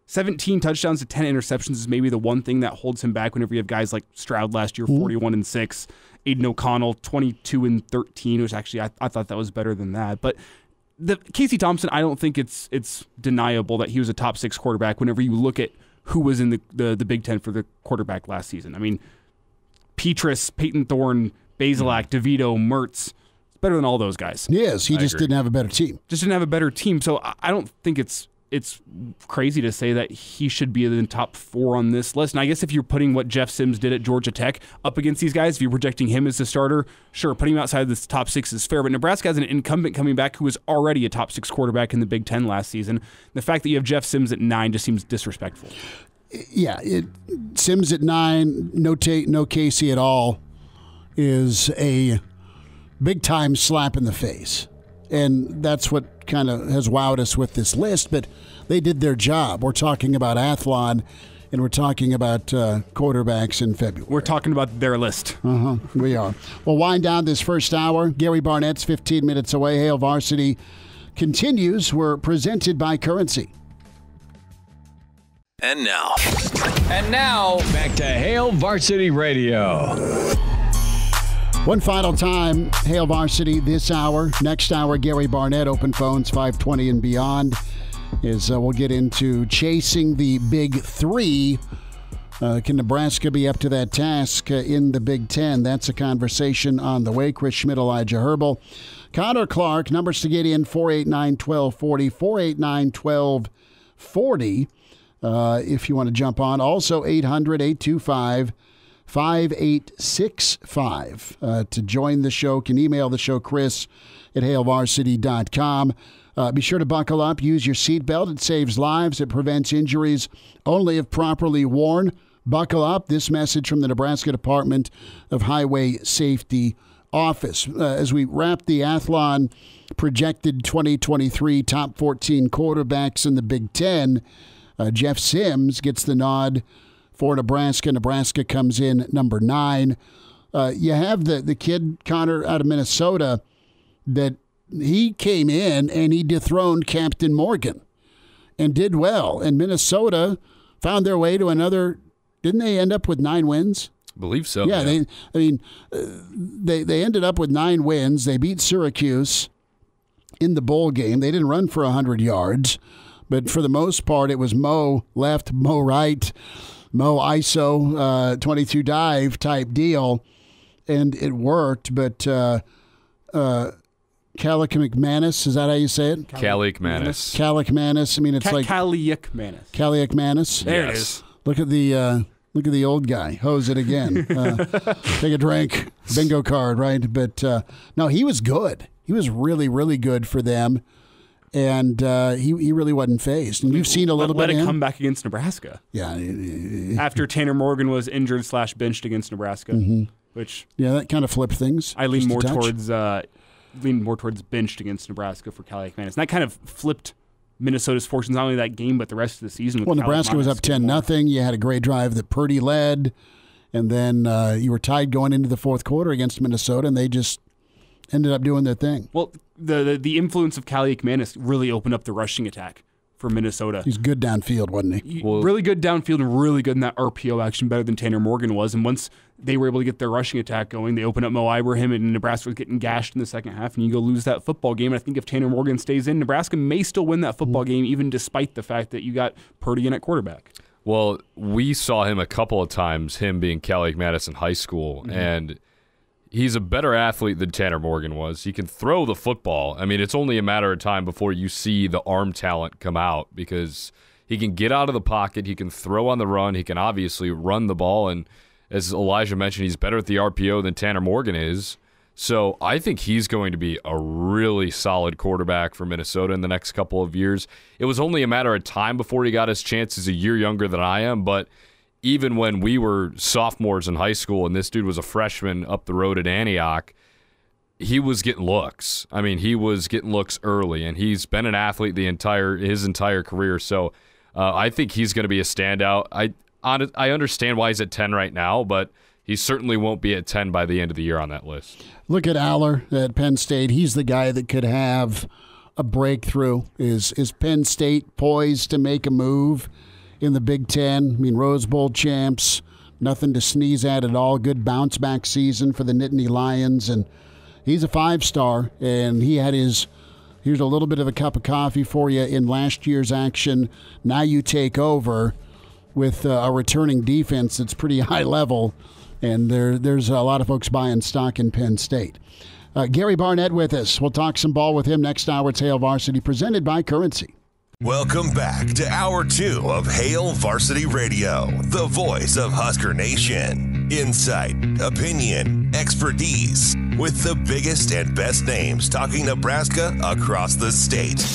17 touchdowns to 10 interceptions is maybe the one thing that holds him back whenever you have guys like Stroud last year, 41-6, Aiden O'Connell, 22-13, which actually I thought that was better than that. But Casey Thompson, I don't think it's deniable that he was a top 6 quarterback whenever you look at who was in the Big Ten for the quarterback last season. I mean, Petrus, Peyton Thorne, Bazelak, DeVito, Mertz, it's better than all those guys. Yes, he just didn't have a better team. So I don't think it's crazy to say that he should be in the top 4 on this list. And I guess if you're putting what Jeff Sims did at Georgia Tech up against these guys, if you're projecting him as the starter, sure, putting him outside of this top 6 is fair. But Nebraska has an incumbent coming back who was already a top 6 quarterback in the Big Ten last season. The fact that you have Jeff Sims at 9 just seems disrespectful. Yeah, Sims at 9, no Casey at all, is a big-time slap in the face. And that's what kind of has wowed us with this list, but they did their job. We're talking about Athlon, and we're talking about quarterbacks in February. We're talking about their list. We are. We'll wind down this first hour. Gary Barnett's 15 minutes away. Hail Varsity continues. We're presented by Currency. And now, back to Hail Varsity Radio. One final time, Hail Varsity this hour. Next hour, Gary Barnett, open phones 520 and beyond. We'll get into chasing the Big 3. Can Nebraska be up to that task in the Big Ten? That's a conversation on the way. Chris Schmidt, Elijah Herbel. Connor Clark, numbers to get in, 489-1240, 489-1240 if you want to jump on. Also, 800-825-5865 to join the show. Can email the show, Chris at hailvarsity.com. Be sure to buckle up. Use your seatbelt. It saves lives. It prevents injuries only if properly worn. Buckle up. This message from the Nebraska Department of Highway Safety Office. As we wrap the Athlon projected 2023 top 14 quarterbacks in the Big Ten, Jeff Sims gets the nod for Nebraska. Nebraska comes in at number 9. You have the kid, Connor, out of Minnesota, that he came in and he dethroned Captain Morgan and did well. And Minnesota found their way to another. Didn't they end up with 9 wins? I believe so. Yeah. They ended up with 9 wins. They beat Syracuse. in the bowl game. They didn't run for 100 yards, but for the most part, it was Mo left, Mo right, Mo ISO, 22 dive type deal, and it worked. But Calic McManus, is that how you say it? Calic McManus. Calic McManus. I mean, it's like Calic McManus. Calic McManus. There it is. Look at the old guy. Hose it again. Take a drink. Bingo card, right? But no, he was good. He was really, really good for them. And he really wasn't phased. And you've seen a little bit of him. Let it come back against Nebraska. Yeah. After Tanner Morgan was injured / benched against Nebraska, which that kind of flipped things. I lean more towards benched against Nebraska for Calic McManus. And that kind of flipped Minnesota's fortunes, not only that game, but the rest of the season. Well, Nebraska was up 10-0. You had a great drive that Purdy led, and then you were tied going into the fourth quarter against Minnesota, and they just ended up doing their thing. Well, the influence of Calic McManus really opened up the rushing attack for Minnesota. He's good downfield, wasn't he? Really good downfield and really good in that RPO action, better than Tanner Morgan was. And once they were able to get their rushing attack going, they opened up Mo Ibrahim, and Nebraska was getting gashed in the second half, and you go lose that football game. And I think if Tanner Morgan stays in, Nebraska may still win that football game, even despite the fact that you got Purdy in at quarterback. Well, we saw him a couple of times, him being Calic McManus in high school, and he's a better athlete than Tanner Morgan was. He can throw the football. I mean, it's only a matter of time before you see the arm talent come out, because he can get out of the pocket, he can throw on the run, he can obviously run the ball, and as Elijah mentioned, he's better at the RPO than Tanner Morgan is. So I think he's going to be a really solid quarterback for Minnesota in the next couple of years. It was only a matter of time before he got his chance. He's a year younger than I am, but even when we were sophomores in high school and this dude was a freshman up the road at Antioch, he was getting looks. I mean, he was getting looks early, and he's been an athlete his entire career. So I think he's going to be a standout. I understand why he's at 10 right now, but he certainly won't be at 10 by the end of the year on that list. Look at Aller at Penn State. He's the guy that could have a breakthrough. Is Penn State poised to make a move in the Big Ten? I mean, Rose Bowl champs, nothing to sneeze at all. Good bounce-back season for the Nittany Lions, and he's a 5-star, and he had here's a little bit of a cup of coffee for you in last year's action. Now you take over with a returning defense that's pretty high level, and there's a lot of folks buying stock in Penn State. Gary Barnett with us. We'll talk some ball with him next hour. It's Hail Varsity, presented by Currency. Welcome back to Hour 2 of Hail Varsity Radio, the voice of Husker Nation. Insight, opinion, expertise, with the biggest and best names talking Nebraska across the state.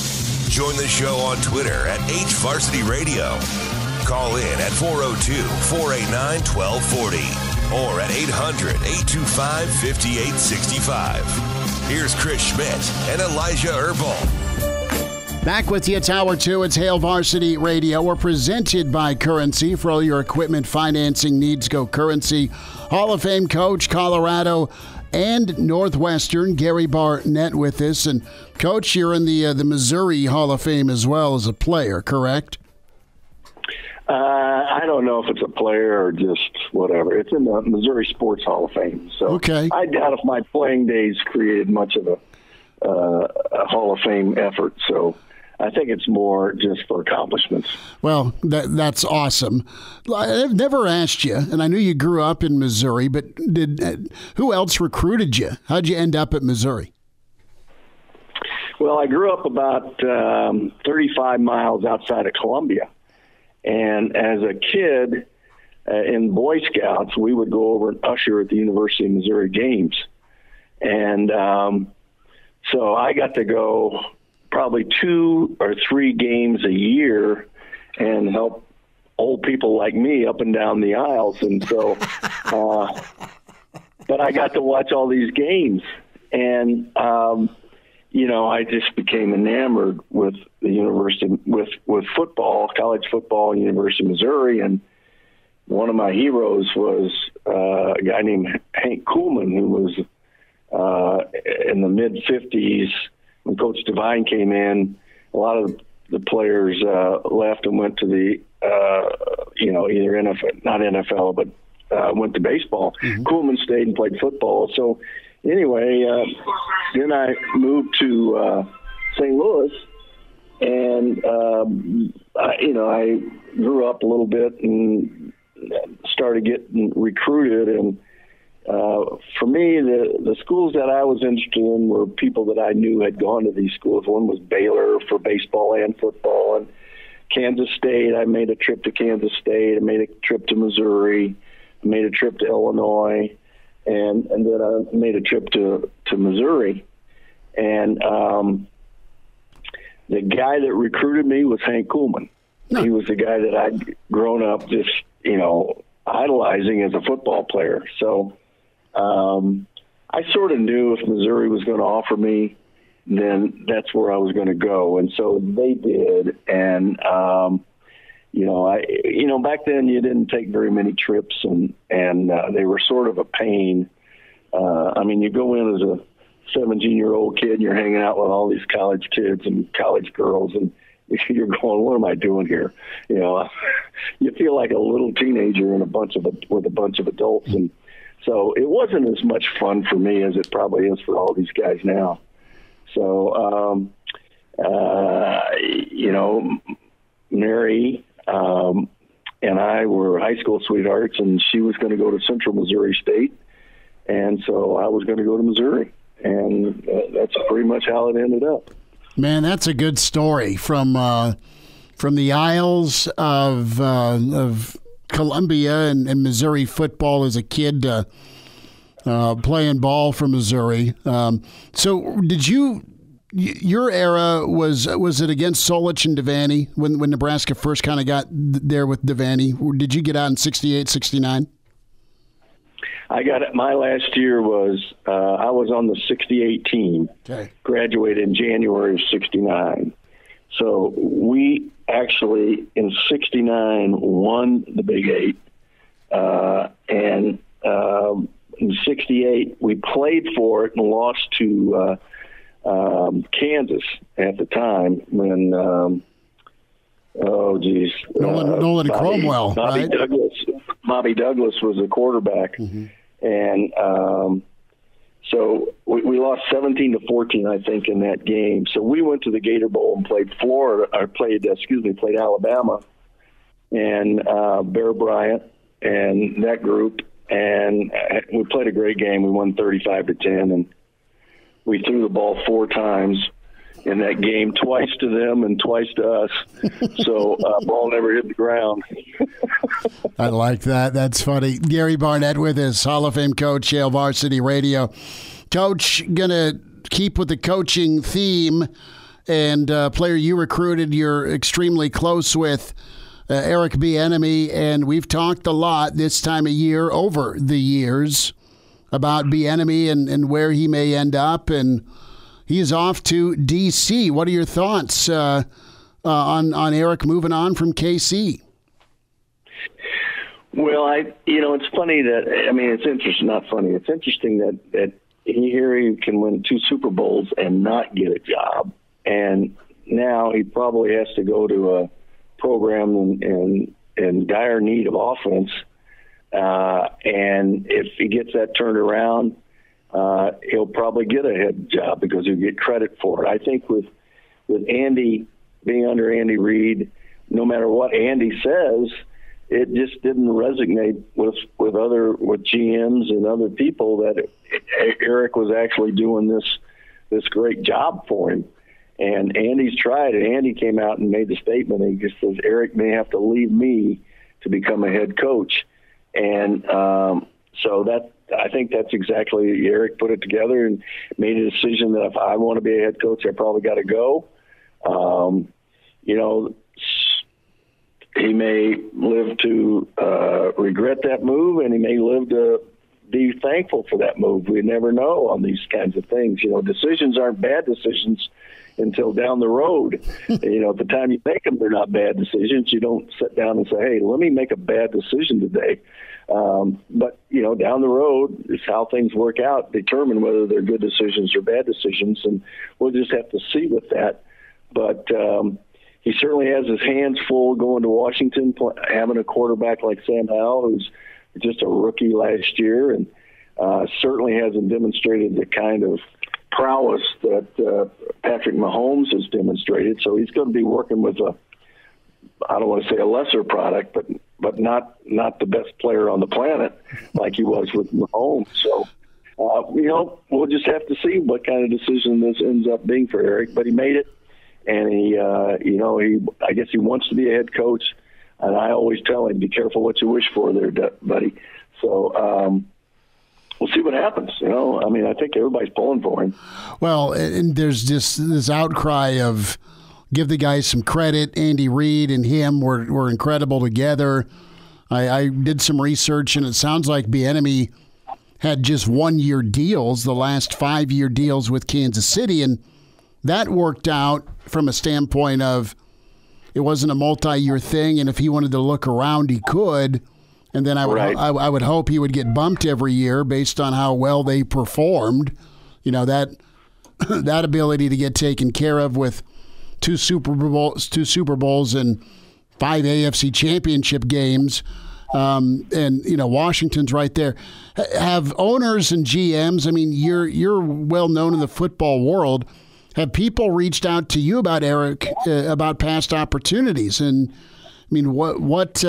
Join the show on Twitter at HVarsityRadio. Call in at 402-489-1240 or at 800-825-5865. Here's Chris Schmidt and Elijah Herbel. Back with you. It's Hour 2. It's Hail Varsity Radio. We're presented by Currency. For all your equipment financing needs, go Currency. Hall of Fame coach, Colorado and Northwestern, Gary Barnett with us. And, Coach, you're in the Missouri Hall of Fame as well as a player, correct? I don't know if it's a player or just whatever. It's in the Missouri Sports Hall of Fame. So okay. I doubt if my playing days created much of a Hall of Fame effort. So I think it's more just for accomplishments. Well, that's awesome. I've never asked you, and I knew you grew up in Missouri, but who else recruited you? How'd you end up at Missouri? Well, I grew up about 35 miles outside of Columbia. And as a kid in Boy Scouts, we would go over and usher at the University of Missouri games. And so I got to go probably 2 or 3 games a year and help old people like me up and down the aisles. And so, but I got to watch all these games. And, I just became enamored with the university, with football, college football, University of Missouri. And one of my heroes was a guy named Hank Kuhlman, who was in the mid-'50s when Coach Devine came in. A lot of the players left and went to the, either NFL, not NFL, but went to baseball. Mm-hmm. Kuhlman stayed and played football. So anyway, then I moved to St. Louis, and I grew up a little bit and started getting recruited. And for me, the schools that I was interested in were people that I knew had gone to these schools. One was Baylor for baseball and football, and Kansas State. I made a trip to Kansas State. I made a trip to Missouri. I made a trip to Illinois, and then I made a trip to Missouri. And the guy that recruited me was Hank Kuhlman. He was the guy that I'd grown up just, idolizing as a football player. So I sort of knew if Missouri was going to offer me, then that's where I was going to go. And so they did. And, back then you didn't take very many trips, and they were sort of a pain. You go in as a 17-year-old kid and you're hanging out with all these college kids and college girls, and you're going, what am I doing here? You feel like a little teenager with a bunch of adults. And so it wasn't as much fun for me as it probably is for all these guys now. So, Mary and I were high school sweethearts, and she was going to go to Central Missouri State. And so I was going to go to Missouri. And that's pretty much how it ended up. Man, that's a good story from the Isles of Columbia and Missouri football as a kid playing ball for Missouri. So did your era, was it against Solich and Devaney when Nebraska first kind of got there with Devaney? Did you get out in 68, 69? I got it. My last year was I was on the 68 team. Okay. Graduated in January of 69. So we actually in 69 won the Big Eight, and in 68 we played for it and lost to Kansas at the time when Nolan Cromwell, right? Bobby Douglas was the quarterback. Mm-hmm. And so we lost 17-14, I think, in that game. So we went to the Gator Bowl and played played Alabama, and Bear Bryant and that group, and we played a great game. We won 35-10, and we threw the ball 4 times in that game, twice to them and twice to us. So ball never hit the ground. I like that. That's funny. Gary Barnett with us, Hall of Fame coach, Hail Varsity Radio. Coach, going to keep with the coaching theme, and player you recruited, you're extremely close with, Eric Bieniemy, and we've talked a lot this time of year over the years about Bieniemy and where he may end up, and he's off to D.C. What are your thoughts on Eric moving on from KC? Well, it's funny it's interesting, not funny. It's interesting that he can win 2 Super Bowls and not get a job. And now he probably has to go to a program in dire need of offense. And if he gets that turned around, he'll probably get a head job because he'll get credit for it. I think with Andy being under Andy Reid, no matter what Andy says, it just didn't resonate with GMs and other people that Eric was actually doing this great job for him. And Andy's tried it. Andy came out and made the statement. He just says, Eric may have to leave me to become a head coach. And so I think that's exactly, Eric put it together and made a decision that if I want to be a head coach, I probably got to go. He may live to regret that move, and he may live to be thankful for that move. We never know on these kinds of things. Decisions aren't bad decisions until down the road. At the time you make them, they're not bad decisions. You don't sit down and say, hey, let me make a bad decision today. But down the road is how things work out, determine whether they're good decisions or bad decisions, and we'll just have to see with that. But he certainly has his hands full going to Washington, having a quarterback like Sam Howell, who's just a rookie last year, and certainly hasn't demonstrated the kind of prowess that Patrick Mahomes has demonstrated. So he's going to be working with I don't want to say a lesser product, but not the best player on the planet like he was with Mahomes. So, we'll just have to see what kind of decision this ends up being for Eric. But he made it, and I guess he wants to be a head coach. And I always tell him, be careful what you wish for there, buddy. So we'll see what happens. I think everybody's pulling for him. Well, and there's just this outcry of give the guys some credit. Andy Reid and him were incredible together. I did some research, and it sounds like Bieniemy had just 1-year deals, the last 5-year deals with Kansas City, and that worked out from a standpoint of it wasn't a multi-year thing, and if he wanted to look around, he could. And then I would hope he would get bumped every year based on how well they performed. That ability to get taken care of with two Super Bowls and 5 AFC championship games, and Washington's right there. Have owners and GMs? I mean, you're well known in the football world. Have people reached out to you about Eric about past opportunities? And I mean, what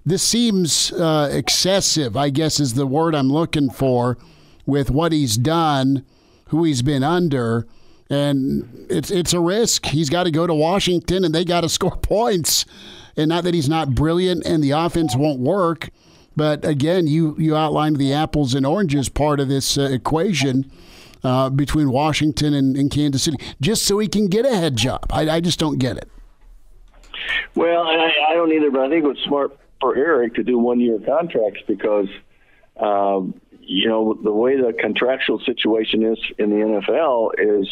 this seems excessive, I guess is the word I'm looking for, with what he's done, who he's been under, and it's a risk. He's got to go to Washington, and they got to score points. And not that he's not brilliant and the offense won't work, but again, you outlined the apples and oranges part of this equation between Washington and Kansas City, just so he can get a head job. I just don't get it. Well, I don't either, but I think it's smart for Eric to do 1-year contracts because, the way the contractual situation is in the NFL is,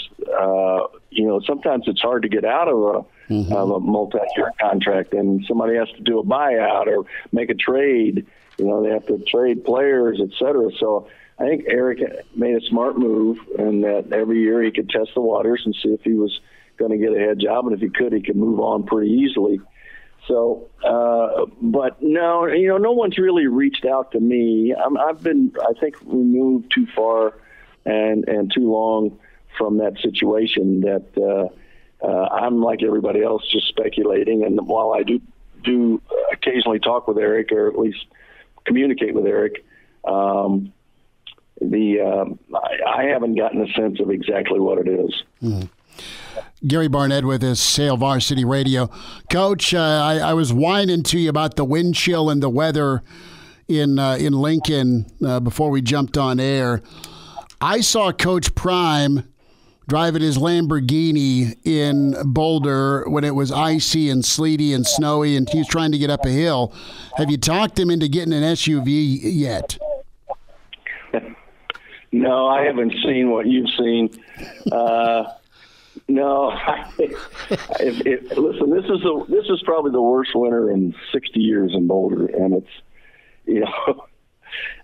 sometimes it's hard to get out of a multi-year contract, and somebody has to do a buyout or make a trade. They have to trade players, et cetera. So I think Eric made a smart move, and that every year he could test the waters and see if he was going to get a head job, and if he could move on pretty easily. So, but no, no one's really reached out to me. I've been, I think, removed too far and too long from that situation that I'm like everybody else, just speculating. And while I do occasionally talk with Eric, or at least communicate with Eric, I haven't gotten a sense of exactly what it is. Mm. Gary Barnett with us, Hail Varsity Radio. Coach, I was whining to you about the wind chill and the weather in Lincoln before we jumped on air. I saw Coach Prime driving his Lamborghini in Boulder when it was icy and sleety and snowy, and he was trying to get up a hill. Have you talked him into getting an SUV yet? No, I haven't seen what you've seen. No, listen. This is probably the worst winter in 60 years in Boulder, and it's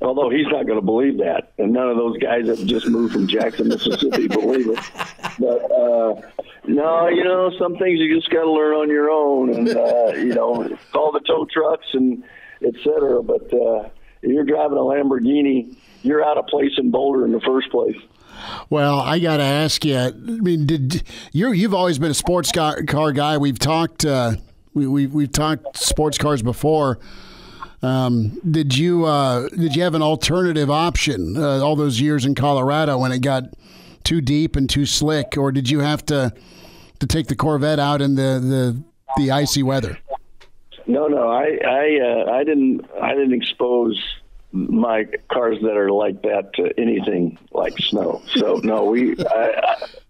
although he's not going to believe that, and none of those guys that just moved from Jackson, Mississippi, believe it. But no, some things you just got to learn on your own, and call the tow trucks and et cetera. But if you're driving a Lamborghini, you're out of place in Boulder in the first place. Well, I got to ask you. I mean, you've always been a sports car guy. We've talked we've talked sports cars before. Did you have an alternative option all those years in Colorado when it got too deep and too slick, or did you have to take the Corvette out in the icy weather? No, I didn't expose my cars that are like that to anything like snow. So no, it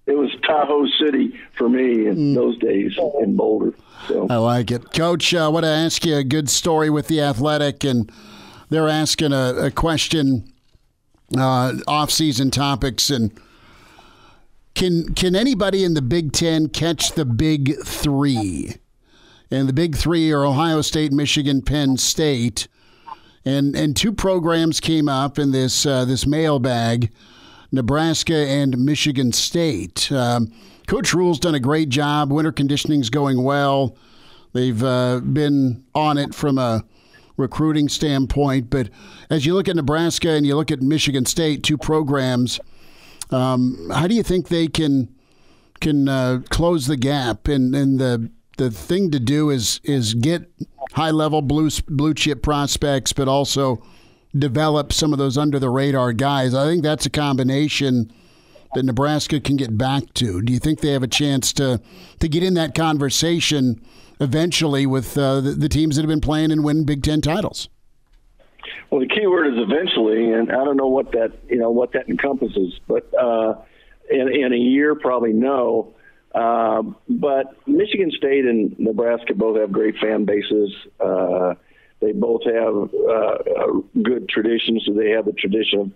was Tahoe City for me in those days in Boulder. So. I like it. Coach, I want to ask you a good story with the Athletic, and they're asking a question, off-season topics, and can anybody in the Big Ten catch the Big Three? And the Big Three are Ohio State, Michigan, Penn State. And two programs came up in this mailbag, Nebraska and Michigan State. Coach Rule's done a great job. Winter conditioning's going well. They've been on it from a recruiting standpoint. But as you look at Nebraska and you look at Michigan State, two programs How do you think they can close the gap? And the thing to do is get high-level blue chip prospects, but also develop some of those under-the-radar guys. I think that's a combination that Nebraska can get back to. Do you think they have a chance to get in that conversation eventually with the teams that have been playing and win Big Ten titles? Well, the key word is eventually, and I don't know what that encompasses, but in a year, probably no. But Michigan State and Nebraska both have great fan bases. They both have good traditions. So they have the tradition of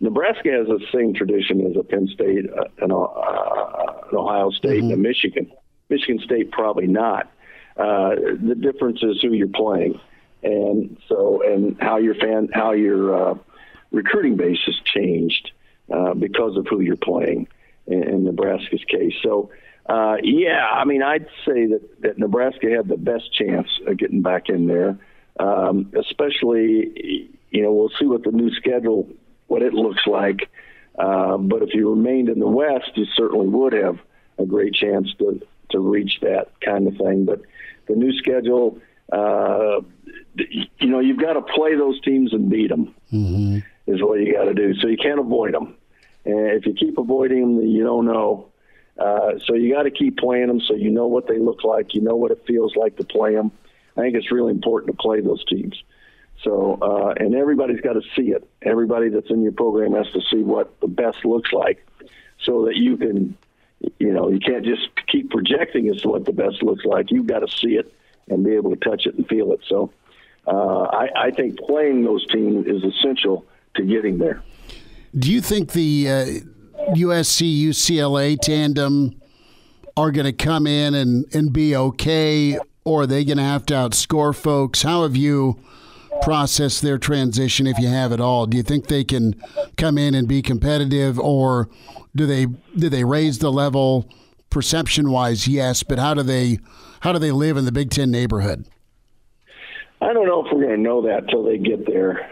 Nebraska has the same tradition as a Penn State, an Ohio State, and a Michigan. Michigan State probably not. The difference is who you're playing, and how your recruiting base has changed because of who you're playing in Nebraska's case. So, I'd say that Nebraska had the best chance of getting back in there, especially, we'll see what the new schedule, what it looks like. But if you remained in the West, you certainly would have a great chance to reach that kind of thing. But the new schedule, you've got to play those teams and beat them is what you got to do. So you can't avoid them. And if you keep avoiding them, then you don't know. So you got to keep playing them so you know what they look like. You know what it feels like to play them. I think it's really important to play those teams. So, and everybody's got to see it. Everybody that's in your program has to see what the best looks like so that you can, you can't just keep projecting as to what the best looks like. You've got to see it and be able to touch it and feel it. So I think playing those teams is essential to getting there. Do you think the USC-UCLA tandem are going to come in and be okay, or are they going to have to outscore folks? How have you processed their transition, if you have at all? Do you think they can come in and be competitive, or do they raise the level perception-wise? Yes, but how do they live in the Big Ten neighborhood? I don't know if we're going to know that till they get there.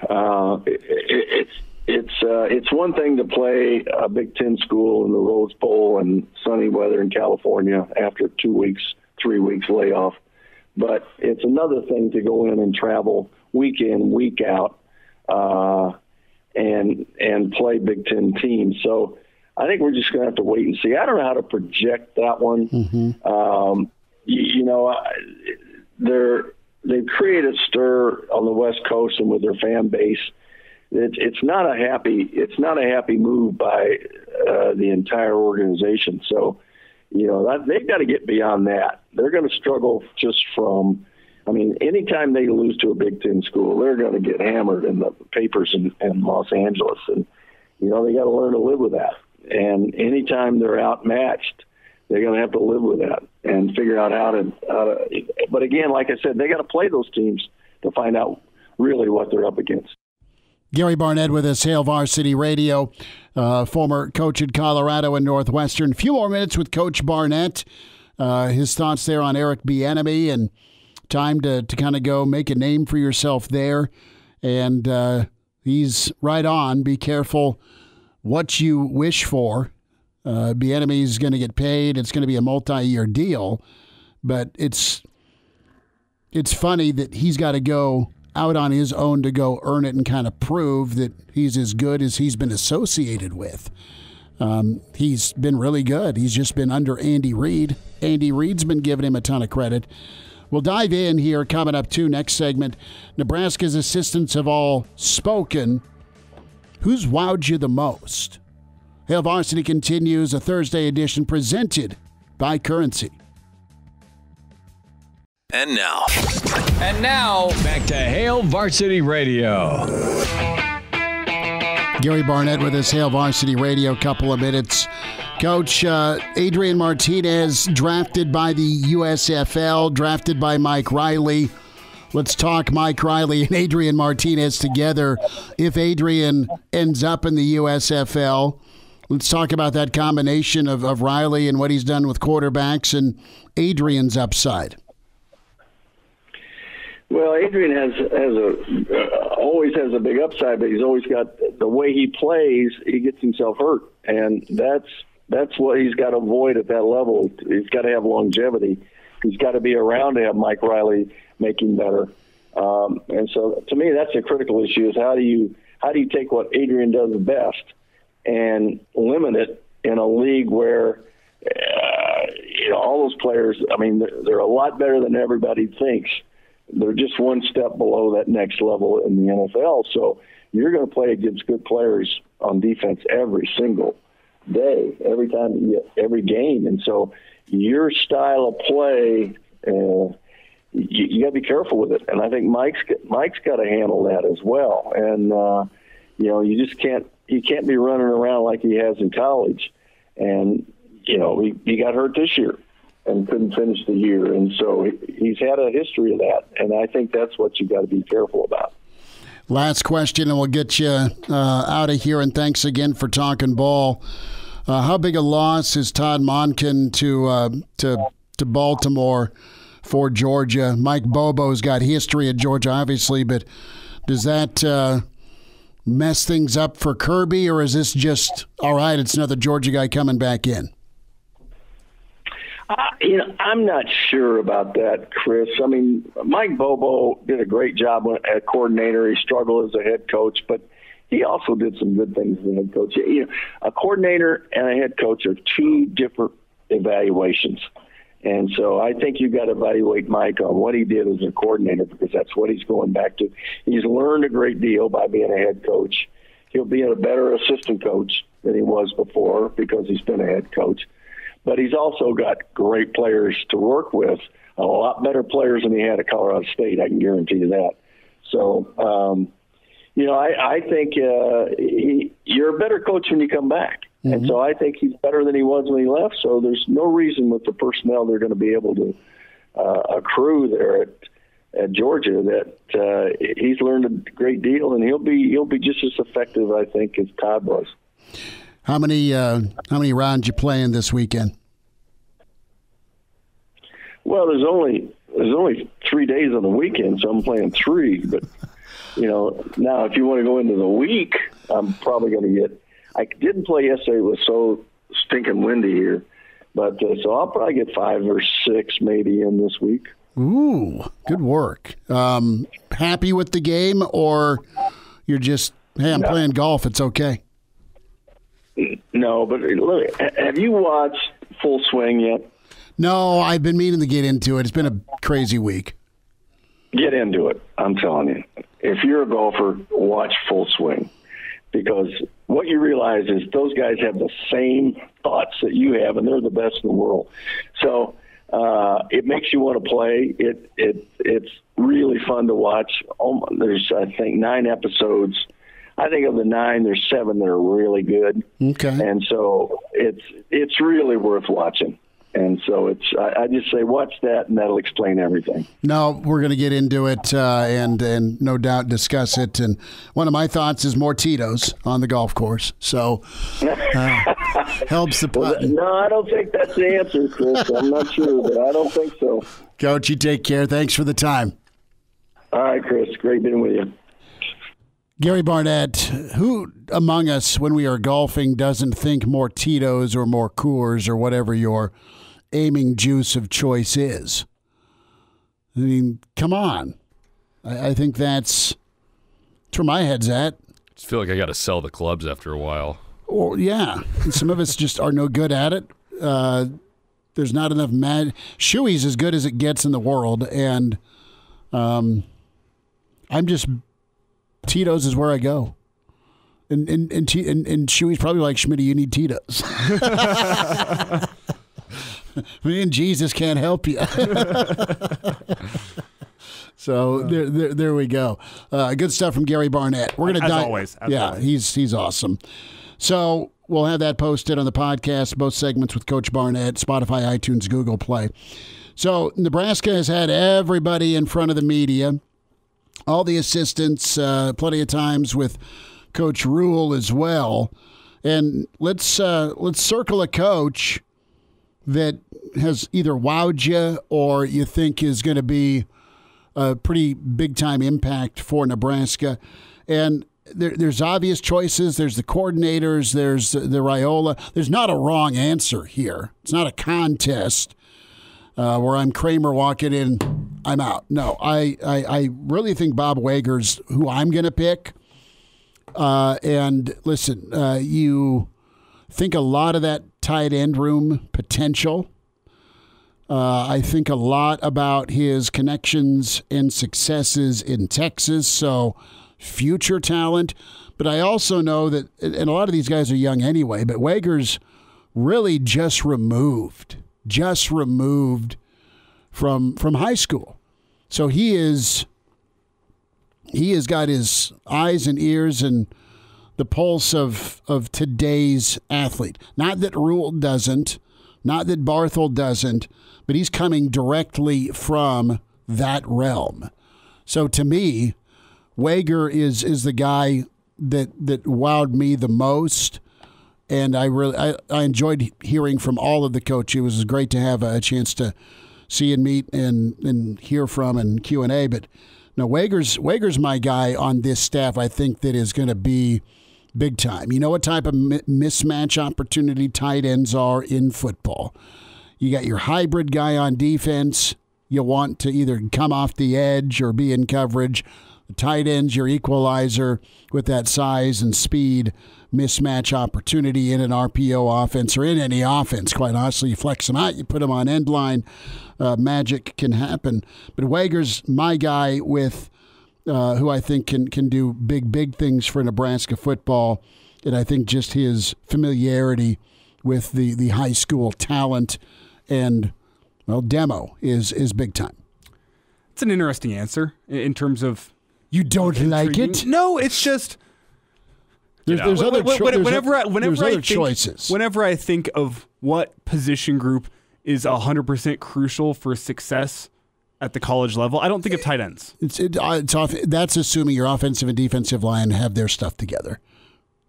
It's one thing to play a Big Ten school in the Rose Bowl and sunny weather in California after 2 weeks, 3 weeks layoff, but it's another thing to go in and travel week in, week out, and play Big Ten teams. So I think we're just going to have to wait and see. I don't know how to project that one. They've created a stir on the West Coast and with their fan base. It's not a happy move by the entire organization. So, they've got to get beyond that. They're going to struggle just from. Anytime they lose to a Big Ten school, they're going to get hammered in the papers in Los Angeles, and they got to learn to live with that. And anytime they're outmatched, they're going to have to live with that and figure out how to. But again, like I said, they got to play those teams to find out really what they're up against. Gary Barnett with us, Hail Varsity Radio, former coach at Colorado and Northwestern. A few more minutes with Coach Barnett. His thoughts there on Eric Bieniemy, and time to kind of go make a name for yourself there. And he's right on. Be careful what you wish for. Bieniemy's going to get paid. It's going to be a multi-year deal. But it's funny that he's got to go out on his own to go earn it and kind of prove that he's as good as he's been associated with. He's been really good. He's just been under Andy Reid. Andy Reid's been giving him a ton of credit. We'll dive in here coming up, too, next segment. Nebraska's assistants have all spoken. Who's wowed you the most? Hail Varsity continues, a Thursday edition presented by Currency. And now, back to Hail Varsity Radio. Gary Barnett with us, Hail Varsity Radio, couple of minutes. Coach, Adrian Martinez drafted by the USFL, drafted by Mike Riley. Let's talk Mike Riley and Adrian Martinez together. If Adrian ends up in the USFL, let's talk about that combination of Riley and what he's done with quarterbacks and Adrian's upside. Well, Adrian always has a big upside, but he's always got the way he plays. He gets himself hurt, and that's what he's got to avoid at that level. He's got to have longevity. He's got to be around to have Mike Riley make him better. And so, to me, that's a critical issue: is how do you take what Adrian does best and limit it in a league where all those players? I mean, they're a lot better than everybody thinks. They're just one step below that next level in the NFL. So you're going to play against good players on defense every single day, every game. And so your style of play, you got to be careful with it. And I think Mike's got to handle that as well. And you just can't be running around like he has in college. And he got hurt this year and couldn't finish the year. And so he's had a history of that, and I think that's what you got to be careful about. Last question, and we'll get you out of here, and thanks again for talking ball. How big a loss is Todd Monken to Baltimore for Georgia? Mike Bobo's got history at Georgia, obviously, but does that mess things up for Kirby, or is this just, all right, it's another Georgia guy coming back in? I'm not sure about that, Chris. I mean, Mike Bobo did a great job as coordinator. He struggled as a head coach, but he also did some good things as a head coach. A coordinator and a head coach are two different evaluations. And so I think you've got to evaluate Mike on what he did as a coordinator, because that's what he's going back to. He's learned a great deal by being a head coach. He'll be a better assistant coach than he was before because he's been a head coach. But he's also got great players to work with, a lot better players than he had at Colorado State, I can guarantee you that. So, I think you're a better coach when you come back. Mm-hmm. And so I think he's better than he was when he left. So there's no reason with the personnel they're going to be able to accrue there at Georgia that he's learned a great deal, and he'll be just as effective, I think, as Todd was. How many rounds you playing this weekend? Well, there's only 3 days on the weekend, so I'm playing 3. But now if you want to go into the week, I'm probably going to get. I didn't play yesterday; it was so stinking windy here, but so I'll probably get 5 or 6 maybe in this week. Ooh, good work. Happy with the game, or you're just, hey, I'm playing golf, it's okay? No, but look, have you watched Full Swing yet? No, I've been meaning to get into it. It's been a crazy week. Get into it. I'm telling you. If you're a golfer, watch Full Swing, because what you realize is those guys have the same thoughts that you have, and they're the best in the world. So it makes you want to play. It's really fun to watch. There's, I think, 9 episodes. I think of the 9, there's 7 that are really good. Okay. And so it's really worth watching. And so I just say watch that, and that'll explain everything. No, we're going to get into it and no doubt discuss it. And one of my thoughts is more Tito's on the golf course. So helps the putt. No, I don't think that's the answer, Chris. I'm not sure, but I don't think so. Coach, you take care. Thanks for the time. All right, Chris. Great being with you. Gary Barnett, who among us when we are golfing doesn't think more Tito's or more Coors or whatever your aiming juice of choice is? I mean, come on. I think that's where my head's at. I just feel like I got to sell the clubs after a while. Well, yeah. And some of us just are no good at it. There's not enough Shoey's as good as it gets in the world, and I'm just Tito's is where I go. And Shoey's probably like, Schmidt, you need Tito's. Me and Jesus can't help you. So there we go. Good stuff from Gary Barnett. We're gonna always. Yeah, he's awesome. So we'll have that posted on the podcast, both segments with Coach Barnett, Spotify, iTunes, Google Play. So Nebraska has had everybody in front of the media, all the assistants, plenty of times with Coach Rule as well. And let's circle a coach that has either wowed you or you think is going to be a pretty big-time impact for Nebraska. And there's obvious choices. There's the coordinators. There's the Raiola. There's not a wrong answer here. It's not a contest where I'm Kramer walking in, I'm out. No, I really think Bob Wager's who I'm going to pick. And listen, you think a lot of that tight end room potential. I think a lot about his connections and successes in Texas, so future talent. But I also know that, and a lot of these guys are young anyway, but Wager's really just removed from high school. So he has got his eyes and ears and the pulse of today's athlete. Not that Rule doesn't, not that Barthel doesn't, but he's coming directly from that realm. So to me, Wager is the guy that wowed me the most, and I enjoyed hearing from all of the coaches. It was great to have a chance to see and meet and hear from and Q&A. But no, Wager's my guy on this staff. I think that is going to be big time. You know what type of mismatch opportunity tight ends are in football. You got your hybrid guy on defense. You want to either come off the edge or be in coverage. The tight end's your equalizer with that size and speed mismatch opportunity in an RPO offense or in any offense. Quite honestly, you flex them out, you put them on end line, magic can happen. But Wager's my guy with who I think can do big things for Nebraska football, and I think just his familiarity with the high school talent and demo is big time. It's an interesting answer in terms of you don't like it. No, it's just. There's other choices. Whenever I think of what position group is 100% crucial for success at the college level, I don't think of tight ends. That's assuming your offensive and defensive line have their stuff together.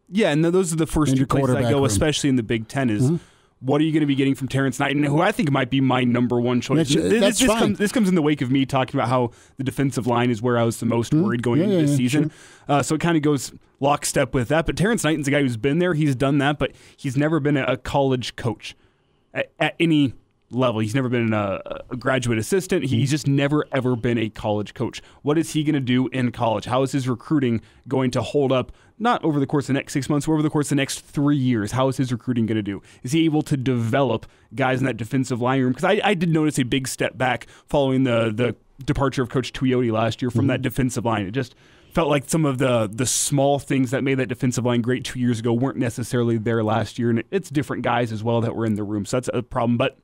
Yeah, and those are the first two places I go, room. Especially in the Big Ten, is what are you going to be getting from Terrence Knighton, who I think might be my number one choice. This comes in the wake of me talking about how the defensive line is where I was the most worried going into this season. Sure. So it kind of goes lockstep with that. But Terrence Knighton's a guy who's been there. He's done that, but he's never been a college coach at any level. He's never been a graduate assistant. He's just never, ever been a college coach. What is he going to do in college? How is his recruiting going to hold up, not over the course of the next 6 months, but over the course of the next 3 years? How is his recruiting going to do? Is he able to develop guys in that defensive line room? Because I did notice a big step back following the departure of Coach Tuioti last year from that defensive line. It just felt like some of the small things that made that defensive line great 2 years ago weren't necessarily there last year, and it's different guys as well that were in the room. So that's a problem. But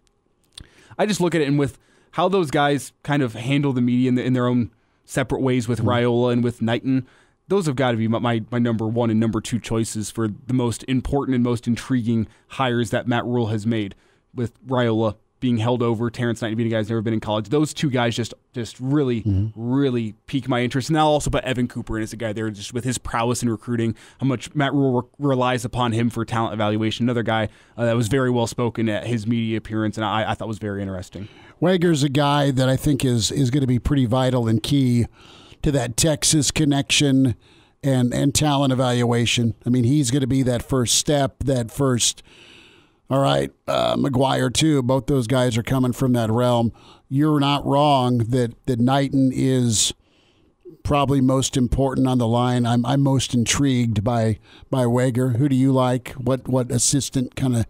I just look at it, and with how those guys kind of handle the media in their own separate ways with Raiola and with Knighton, those have got to be my number one and number two choices for the most important and most intriguing hires that Matt Rule has made, with Raiola being held over, Terrence Knighton being a guy who's never been in college. Those two guys just really pique my interest. And I'll also put Evan Cooper in as a guy there, just with his prowess in recruiting, how much Matt Rule relies upon him for talent evaluation. Another guy that was very well spoken at his media appearance, and I thought was very interesting. Wager's a guy that I think is going to be pretty vital and key to that Texas connection and talent evaluation. I mean, he's going to be that first step, that first. All right, McGuire too. Both those guys are coming from that realm. You're not wrong that Knighton is probably most important on the line. I'm most intrigued by Wager. Who do you like? What assistant kind of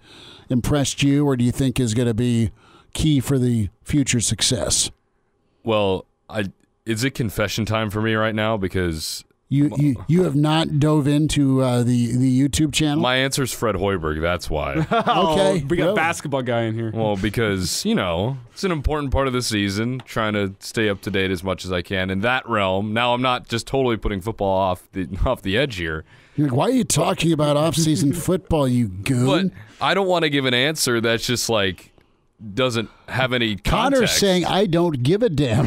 impressed you, or do you think is going to be key for the future success? Well, is it confession time for me right now? Because You have not dove into the YouTube channel? My answer is Fred Hoiberg. That's why. Okay. We got a basketball guy in here. Well, because, it's an important part of the season, trying to stay up to date as much as I can in that realm. Now, I'm not just totally putting football off the edge here. You're like, why are you talking about off-season football, you goon? But I don't want to give an answer that's just like doesn't have any context. Connor's saying, I don't give a damn.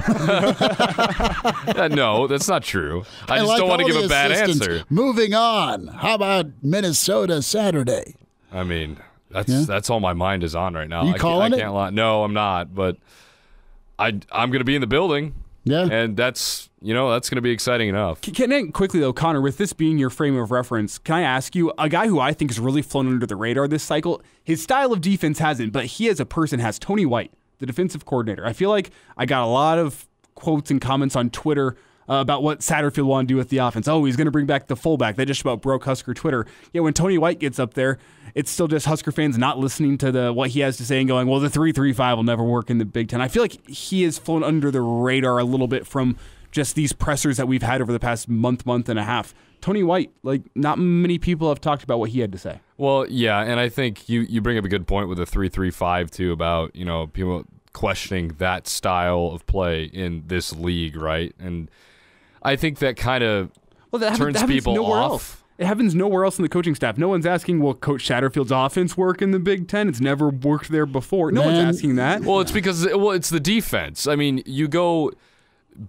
No, that's not true. I just don't want to give a bad answer. Moving on. How about Minnesota Saturday? I mean, that's all my mind is on right now. You calling it? I can't lie. No, I'm not. But I'm going to be in the building. Yeah. And that's going to be exciting enough. Can I quickly, though, Connor, with this being your frame of reference, can I ask you, a guy who I think has really flown under the radar this cycle, his style of defense hasn't, but he as a person has, Tony White, the defensive coordinator. I feel like I got a lot of quotes and comments on Twitter about what Satterfield wanted to do with the offense. Oh, he's going to bring back the fullback. That just about broke Husker Twitter. Yeah, when Tony White gets up there, it's still just Husker fans not listening to what he has to say and going, well, the 3-3-5 will never work in the Big Ten. I feel like he has flown under the radar a little bit from just these pressers that we've had over the past month and a half. Tony White, like, not many people have talked about what he had to say. Well, yeah, and I think you bring up a good point with the 3-3-5 too about, people questioning that style of play in this league, right? And I think that kind of turns people off. Else. It happens nowhere else in the coaching staff. No one's asking, will Coach Satterfield's offense work in the Big Ten? It's never worked there before. No one's asking that. Well, it's because it's the defense. I mean, you go,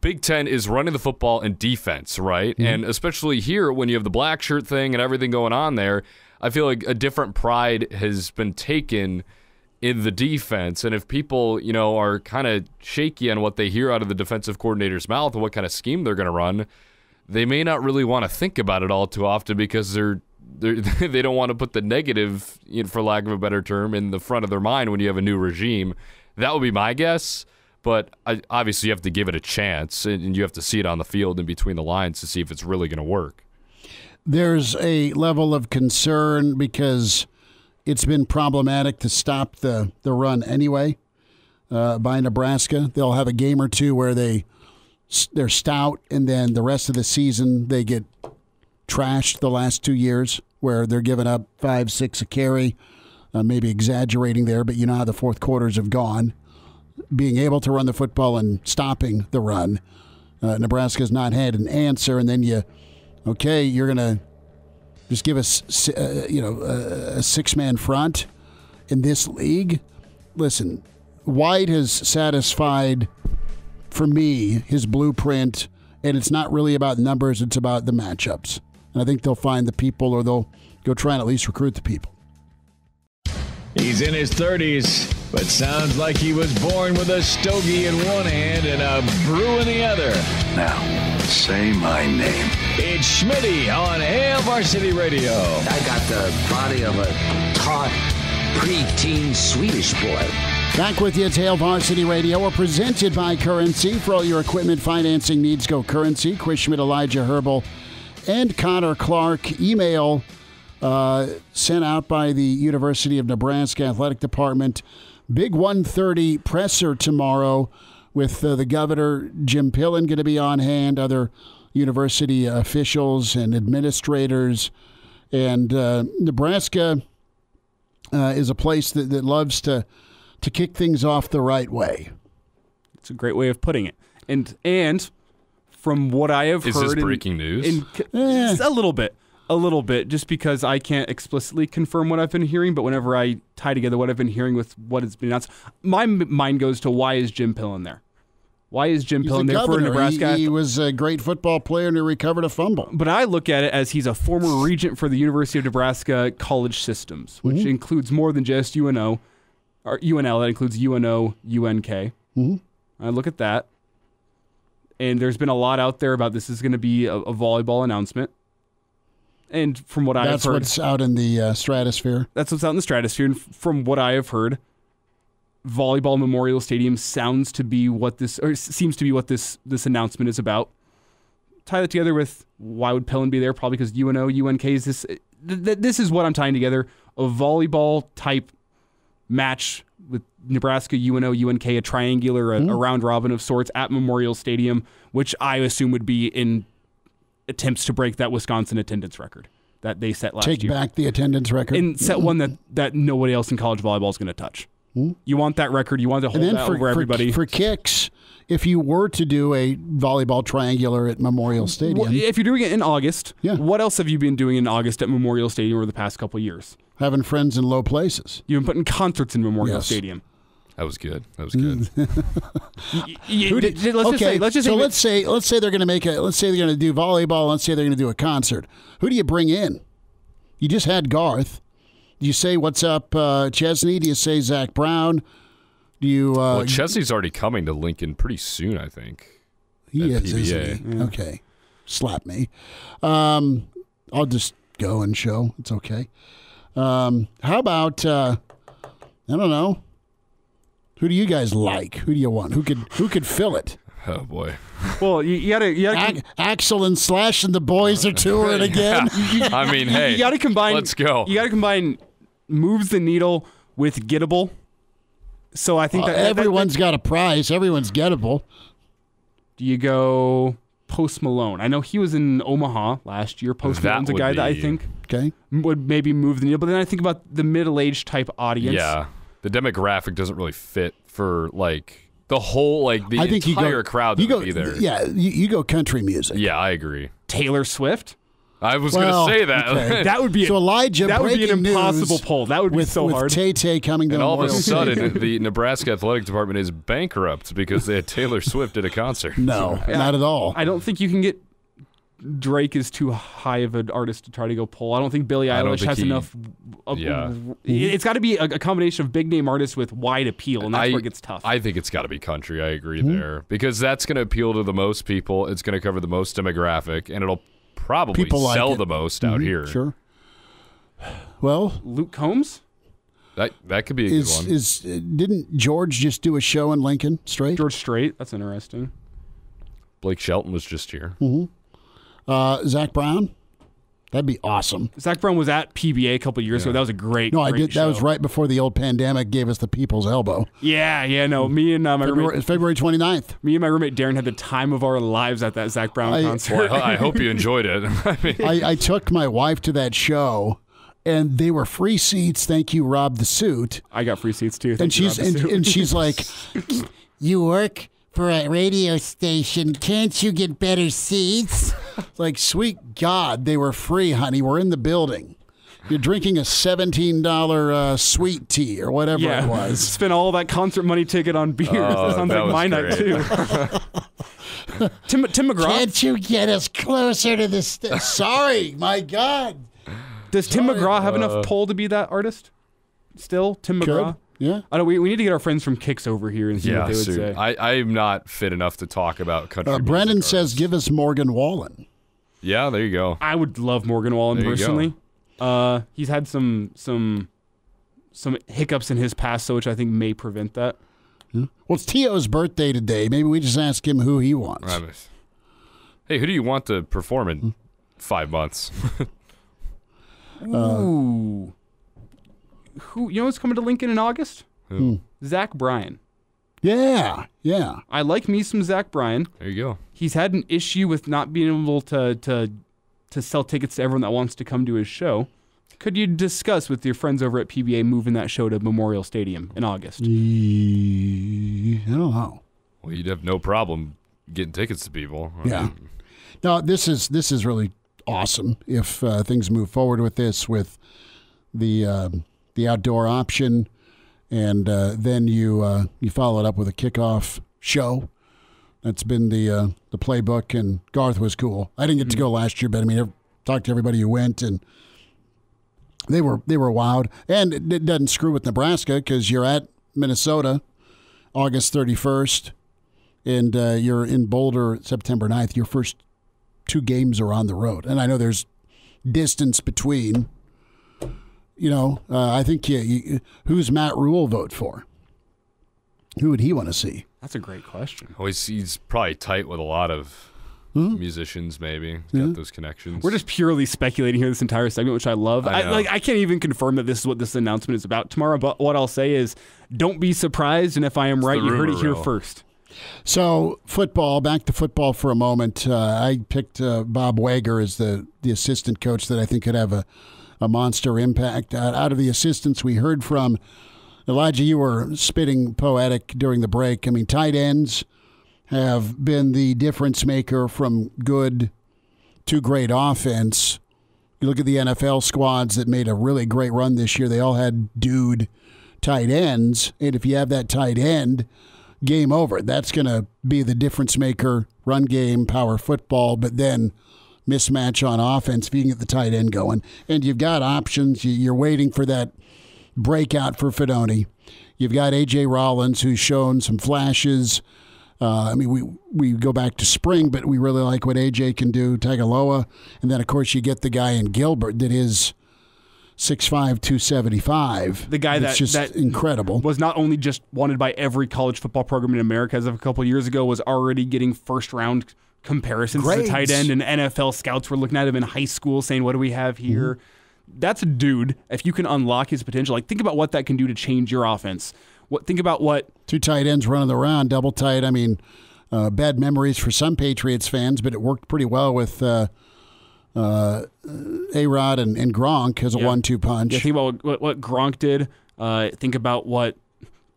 Big Ten is running the football and defense, right? Mm-hmm. And especially here when you have the black shirt thing and everything going on there, I feel like a different pride has been taken in the defense. And if people, are kind of shaky on what they hear out of the defensive coordinator's mouth and what kind of scheme they're going to run, they may not really want to think about it all too often because they don't want to put the negative, for lack of a better term, in the front of their mind when you have a new regime. That would be my guess. But obviously you have to give it a chance, and you have to see it on the field and between the lines to see if it's really going to work. There's a level of concern because it's been problematic to stop the run anyway by Nebraska. They'll have a game or two where they're stout, and then the rest of the season they get trashed the last 2 years where they're giving up 5-6 a carry, maybe exaggerating there, but you know how the fourth quarters have gone. Being able to run the football and stopping the run, Nebraska's not had an answer, and then you're going to just give us, a six-man front in this league. Listen, White has satisfied, for me, his blueprint, and it's not really about numbers, it's about the matchups. And I think they'll find the people, or they'll go try and at least recruit the people. He's in his 30s, but sounds like he was born with a stogie in one hand and a brew in the other. Now, say my name. It's Schmidt on Hail Varsity Radio. I got the body of a taut, preteen Swedish boy. Back with you, it's Hail Varsity Radio. We're presented by Currency. For all your equipment financing needs, go Currency. Chris Schmidt, Elijah Herbel, and Connor Clark. Email sent out by the University of Nebraska Athletic Department. Big 1:30 presser tomorrow with the governor, Jim Pillen, going to be on hand, other university officials and administrators. And Nebraska is a place that loves to kick things off the right way. It's a great way of putting it. And from what I have heard... Is this breaking news? A little bit, just because I can't explicitly confirm what I've been hearing, but whenever I tie together what I've been hearing with what has been announced, my mind goes to why is Jim Pillen there? Why is Jim Pillen there for Nebraska? He was a great football player and he recovered a fumble. But I look at it as he's a former regent for the University of Nebraska college systems, which includes more than just UNO, or UNL. That includes UNO, UNK. I look at that, and there's been a lot out there about this is going to be a volleyball announcement. And from what I've heard... That's what's out in the stratosphere. That's what's out in the stratosphere. And from what I have heard, Volleyball Memorial Stadium seems to be what this announcement is about. Tie that together with why would Pillen be there? Probably because UNO, UNK is this. This is what I'm tying together. A volleyball-type match with Nebraska, UNO, UNK, a triangular, a round robin of sorts at Memorial Stadium, which I assume would be in attempts to break that Wisconsin attendance record that they set last year. Take back the attendance record. And set one that nobody else in college volleyball is going to touch. You want that record. You want to hold that over everybody. For kicks, if you were to do a volleyball triangular at Memorial Stadium. Well, if you're doing it in August, what else have you been doing in August at Memorial Stadium over the past couple of years? Having friends in low places. You've been putting concerts in Memorial Stadium. That was good. Let's say they're going to do volleyball. Let's say they're going to do a concert. Who do you bring in? You just had Garth. Do you say what's up, Chesney? Do you say Zach Brown? Do you? Well, Chesney's already coming to Lincoln pretty soon, I think. He at is, PBA. isn't he? Okay. Slap me. I'll just go and show. It's okay. How about, I don't know. Who do you guys like? Who do you want? Who could fill it? Oh boy. Well, you gotta Axel and Slash and the boys are touring again. I mean, hey, you gotta combine. Let's go. You gotta combine moves the needle with gettable. So I think that everyone's got a prize. Everyone's gettable. Do you go Post Malone? I know he was in Omaha last year. Post Malone's a guy that I think would maybe move the needle. But then I think about the middle-aged type audience. Yeah, the demographic doesn't really fit for like the whole the entire crowd that would be there. Yeah, you go country music. Yeah, I agree. Taylor Swift. I was going to say that. Okay. That would be so Elijah. That would be an impossible news poll. That would be so hard. With Tay-Tay coming to and all of a Memorial sudden, Stadium. the Nebraska athletic department is bankrupt because they had Taylor Swift at a concert. No, not at all. I don't think you can get Drake is too high of an artist to try to go pull. I don't think Billie Eilish has enough. It's got to be a combination of big name artists with wide appeal, and that's where it gets tough. I think it's got to be country. I agree there because that's going to appeal to the most people. It's going to cover the most demographic, and it'll probably sell the most out here. Sure. Well, Luke Combs. That could be a good one. Didn't George just do a show in Lincoln Strait? George Strait. That's interesting. Blake Shelton was just here. Zach Brown. That'd be awesome. Zach Brown was at PBA a couple of years ago. That was a great. No, I great did. Show. That was right before the old pandemic gave us the people's elbow. Yeah. No, me and my roommate, February 29th. Me and my roommate Darren had the time of our lives at that Zach Brown concert. Well, I hope you enjoyed it. I took my wife to that show, and they were free seats. Thank you, Rob the Suit. I got free seats too. And she's like, "You work for a radio station. Can't you get better seats?" Like, sweet God, they were free, honey. We're in the building. You're drinking a $17 sweet tea or whatever it was. Spent all that concert money ticket on beers. That sounds like my night too. Tim McGraw. Can't you get us closer to the Sorry, my God. Does Tim McGraw have enough pull to be that artist? Still, Tim McGraw. Yeah. I know we need to get our friends from Kicks over here and see what they would say. I'm not fit enough to talk about country music. Brendan says, give us Morgan Wallen. Yeah, there you go. I would love Morgan Wallen personally. He's had some hiccups in his past, which I think may prevent that. Yeah. Well, it's T.O.'s birthday today. Maybe we just ask him who he wants. Hey, who do you want to perform in 5 months? Ooh. Who what's coming to Lincoln in August? Who? Zach Bryan. Yeah. I like me some Zach Bryan. There you go. He's had an issue with not being able to sell tickets to everyone that wants to come to his show. Could you discuss with your friends over at PBA moving that show to Memorial Stadium in August? I don't know. Well, you'd have no problem getting tickets to people. No, this is really awesome if things move forward with this, with the outdoor option, and then you follow it up with a kickoff show. That's been the playbook, and Garth was cool. I didn't get to go last year, but I mean, I talked to everybody who went, and they were wowed. And it doesn't screw with Nebraska because you're at Minnesota August 31st, and you're in Boulder September 9th. Your first 2 games are on the road, and I know there's distance between. I think who's Matt Rule vote for? Who would he want to see? That's a great question. Oh, he's probably tight with a lot of musicians, maybe. He's got those connections. We're just purely speculating here this entire segment, which I love. I can't even confirm that this is what this announcement is about tomorrow, but what I'll say is don't be surprised, and if I am right, you heard it here first. So football, back to football for a moment. I picked Bob Wager as the assistant coach that I think could have a monster impact. Out of the assistants we heard from, Elijah, you were spitting poetic during the break. I mean, tight ends have been the difference maker from good to great offense. You look at the NFL squads that made a really great run this year. They all had dude tight ends. And if you have that tight end, game over. That's going to be the difference maker, run game, power football, but then mismatch on offense if you can get the tight end going. And you've got options. You're waiting for that breakout for Fedoni. You've got A.J. Rollins, who's shown some flashes I mean, we go back to spring, but we really like what AJ can do, Tagaloa. And then, of course, you get the guy in Gilbert that is 6'5", 275. The guy that incredible. Was not only just wanted by every college football program in America as of a couple of years ago, was already getting first-round comparisons as a tight end, and NFL scouts were looking at him in high school saying, what do we have here? That's a dude, if you can unlock his potential. Like, think about what that can do to change your offense. Think about what... 2 tight ends running around, double tight. I mean, bad memories for some Patriots fans, but it worked pretty well with A-Rod and Gronk as a 1-2 punch. Yeah, think about what Gronk did. Think about what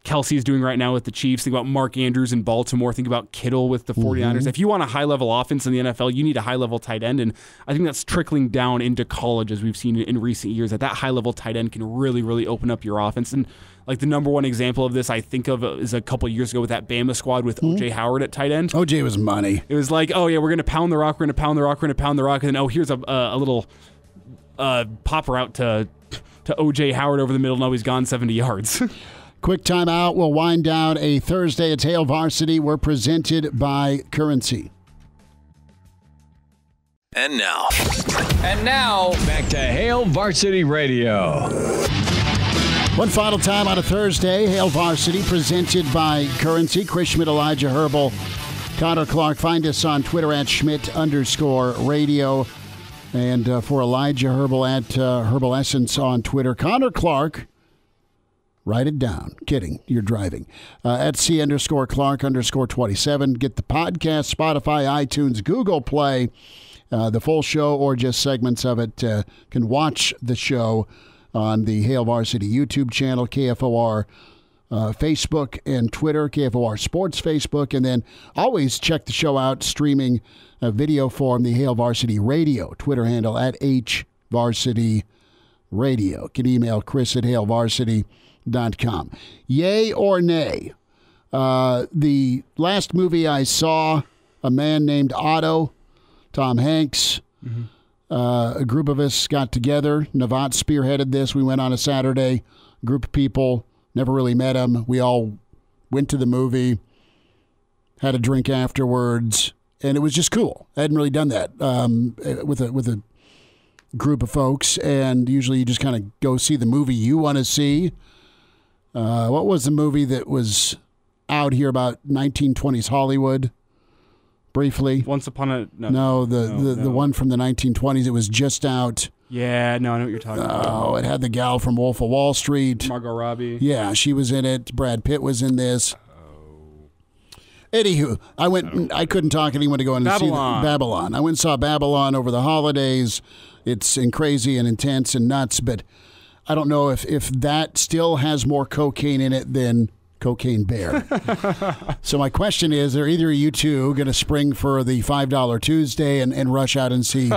Kelsey's doing right now with the Chiefs. Think about Mark Andrews in Baltimore. Think about Kittle with the 49ers. If you want a high-level offense in the NFL, you need a high-level tight end, and I think that's trickling down into college as we've seen in recent years, that high-level tight end can really, really open up your offense. And like the number one example of this I think of is a couple years ago with that Bama squad with O.J. Howard at tight end. O.J. was money. It was like, oh, yeah, we're going to pound the rock, we're going to pound the rock, we're going to pound the rock, and then, oh, here's a little popper out to O.J. Howard over the middle, and he's gone 70 yards. Quick timeout. We'll wind down a Thursday. It's Hail Varsity. We're presented by Currency. And now, back to Hail Varsity Radio. One final time on a Thursday. Hail Varsity presented by Currency. Chris Schmidt, Elijah Herbel, Connor Clark. Find us on Twitter at Schmidt_radio. And for Elijah Herbel at Herbal Essence on Twitter. Connor Clark. Write it down. Kidding. You're driving. At C_Clark_27. Get the podcast, Spotify, iTunes, Google Play, the full show or just segments of it. Can watch the show on the Hail Varsity YouTube channel, KFOR Facebook and Twitter, KFOR Sports Facebook. And then always check the show out streaming video form, the Hail Varsity Radio Twitter handle at HVarsity Radio. Can email Chris at HailVarsity.com. Yay or nay? The last movie I saw, A Man Named Otto, Tom Hanks, a group of us got together. Navat spearheaded this. We went on a Saturday, group of people, never really met him. We all went to the movie, had a drink afterwards, and it was just cool. I hadn't really done that with a group of folks, and usually you just kind of go see the movie you want to see. What was the movie that was out here about 1920s Hollywood? Briefly. Once Upon a... No, the one from the 1920s. It was just out. Yeah, no, I know what you're talking about. Oh, it had the gal from Wolf of Wall Street. Margot Robbie. Yeah, she was in it. Brad Pitt was in this. Anywho, I couldn't talk anyone to go in and see Babylon. I went and saw Babylon over the holidays. It's crazy and intense and nuts, but I don't know if that still has more cocaine in it than Cocaine Bear. So my question is, are either of you two going to spring for the $5 Tuesday and rush out and see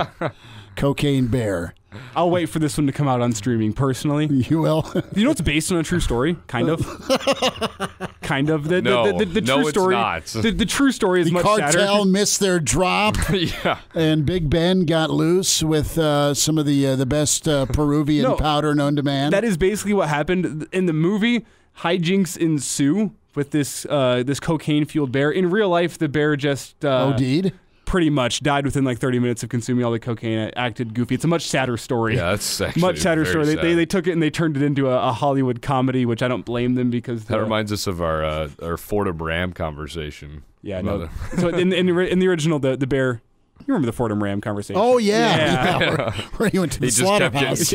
Cocaine Bear? I'll wait for this one to come out on streaming, personally. You will? You know it's based on a true story? Kind of. Kind of. The true story, it's not. The true story is the much sadder. The cartel missed their drop. Yeah. And Big Ben got loose with some of the best Peruvian powder known to man. That is basically what happened. In the movie, hijinks ensue with this cocaine-fueled bear. In real life, the bear just... OD'd? Pretty much died within like 30 minutes of consuming all the cocaine. It acted goofy. It's a much sadder story. Yeah, that's actually much sadder story. Sad. They took it and they turned it into a Hollywood comedy, which I don't blame them because that reminds us of our Fordham Ram conversation. Yeah, no. So in the original, the bear. You remember the Fordham Ram conversation? Oh yeah. Where he went to the slaughterhouse.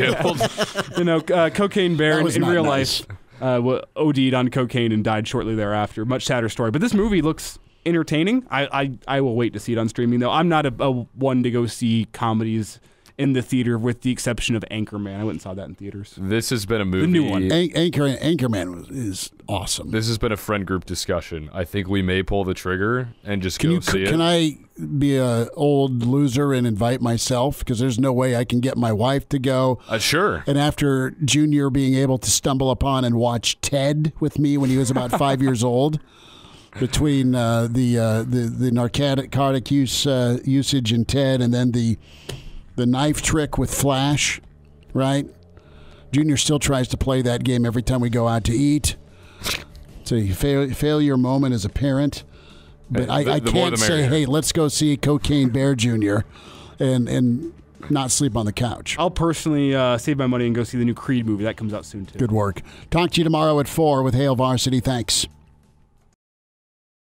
Cocaine bear in real nice. life OD'd on cocaine and died shortly thereafter. Much sadder story. But this movie looks entertaining. I will wait to see it on streaming, though. I'm not a one to go see comedies in the theater, with the exception of Anchorman. I went and saw that in theaters. This has been a movie. The new one. Anchorman is awesome. This has been a friend group discussion. I think we may pull the trigger and just go see it. Can I be a old loser and invite myself? Because there's no way I can get my wife to go. Sure. And after Junior being able to stumble upon and watch Ted with me when he was about 5 years old, between the narcotic usage in Ted and then the knife trick with Flash, right? Junior still tries to play that game every time we go out to eat. It's a failure moment as a parent. But I can't say, hey, let's go see Cocaine Bear Jr. and not sleep on the couch. I'll personally save my money and go see the new Creed movie. That comes out soon, too. Good work. Talk to you tomorrow at 4 with Hail Varsity. Thanks.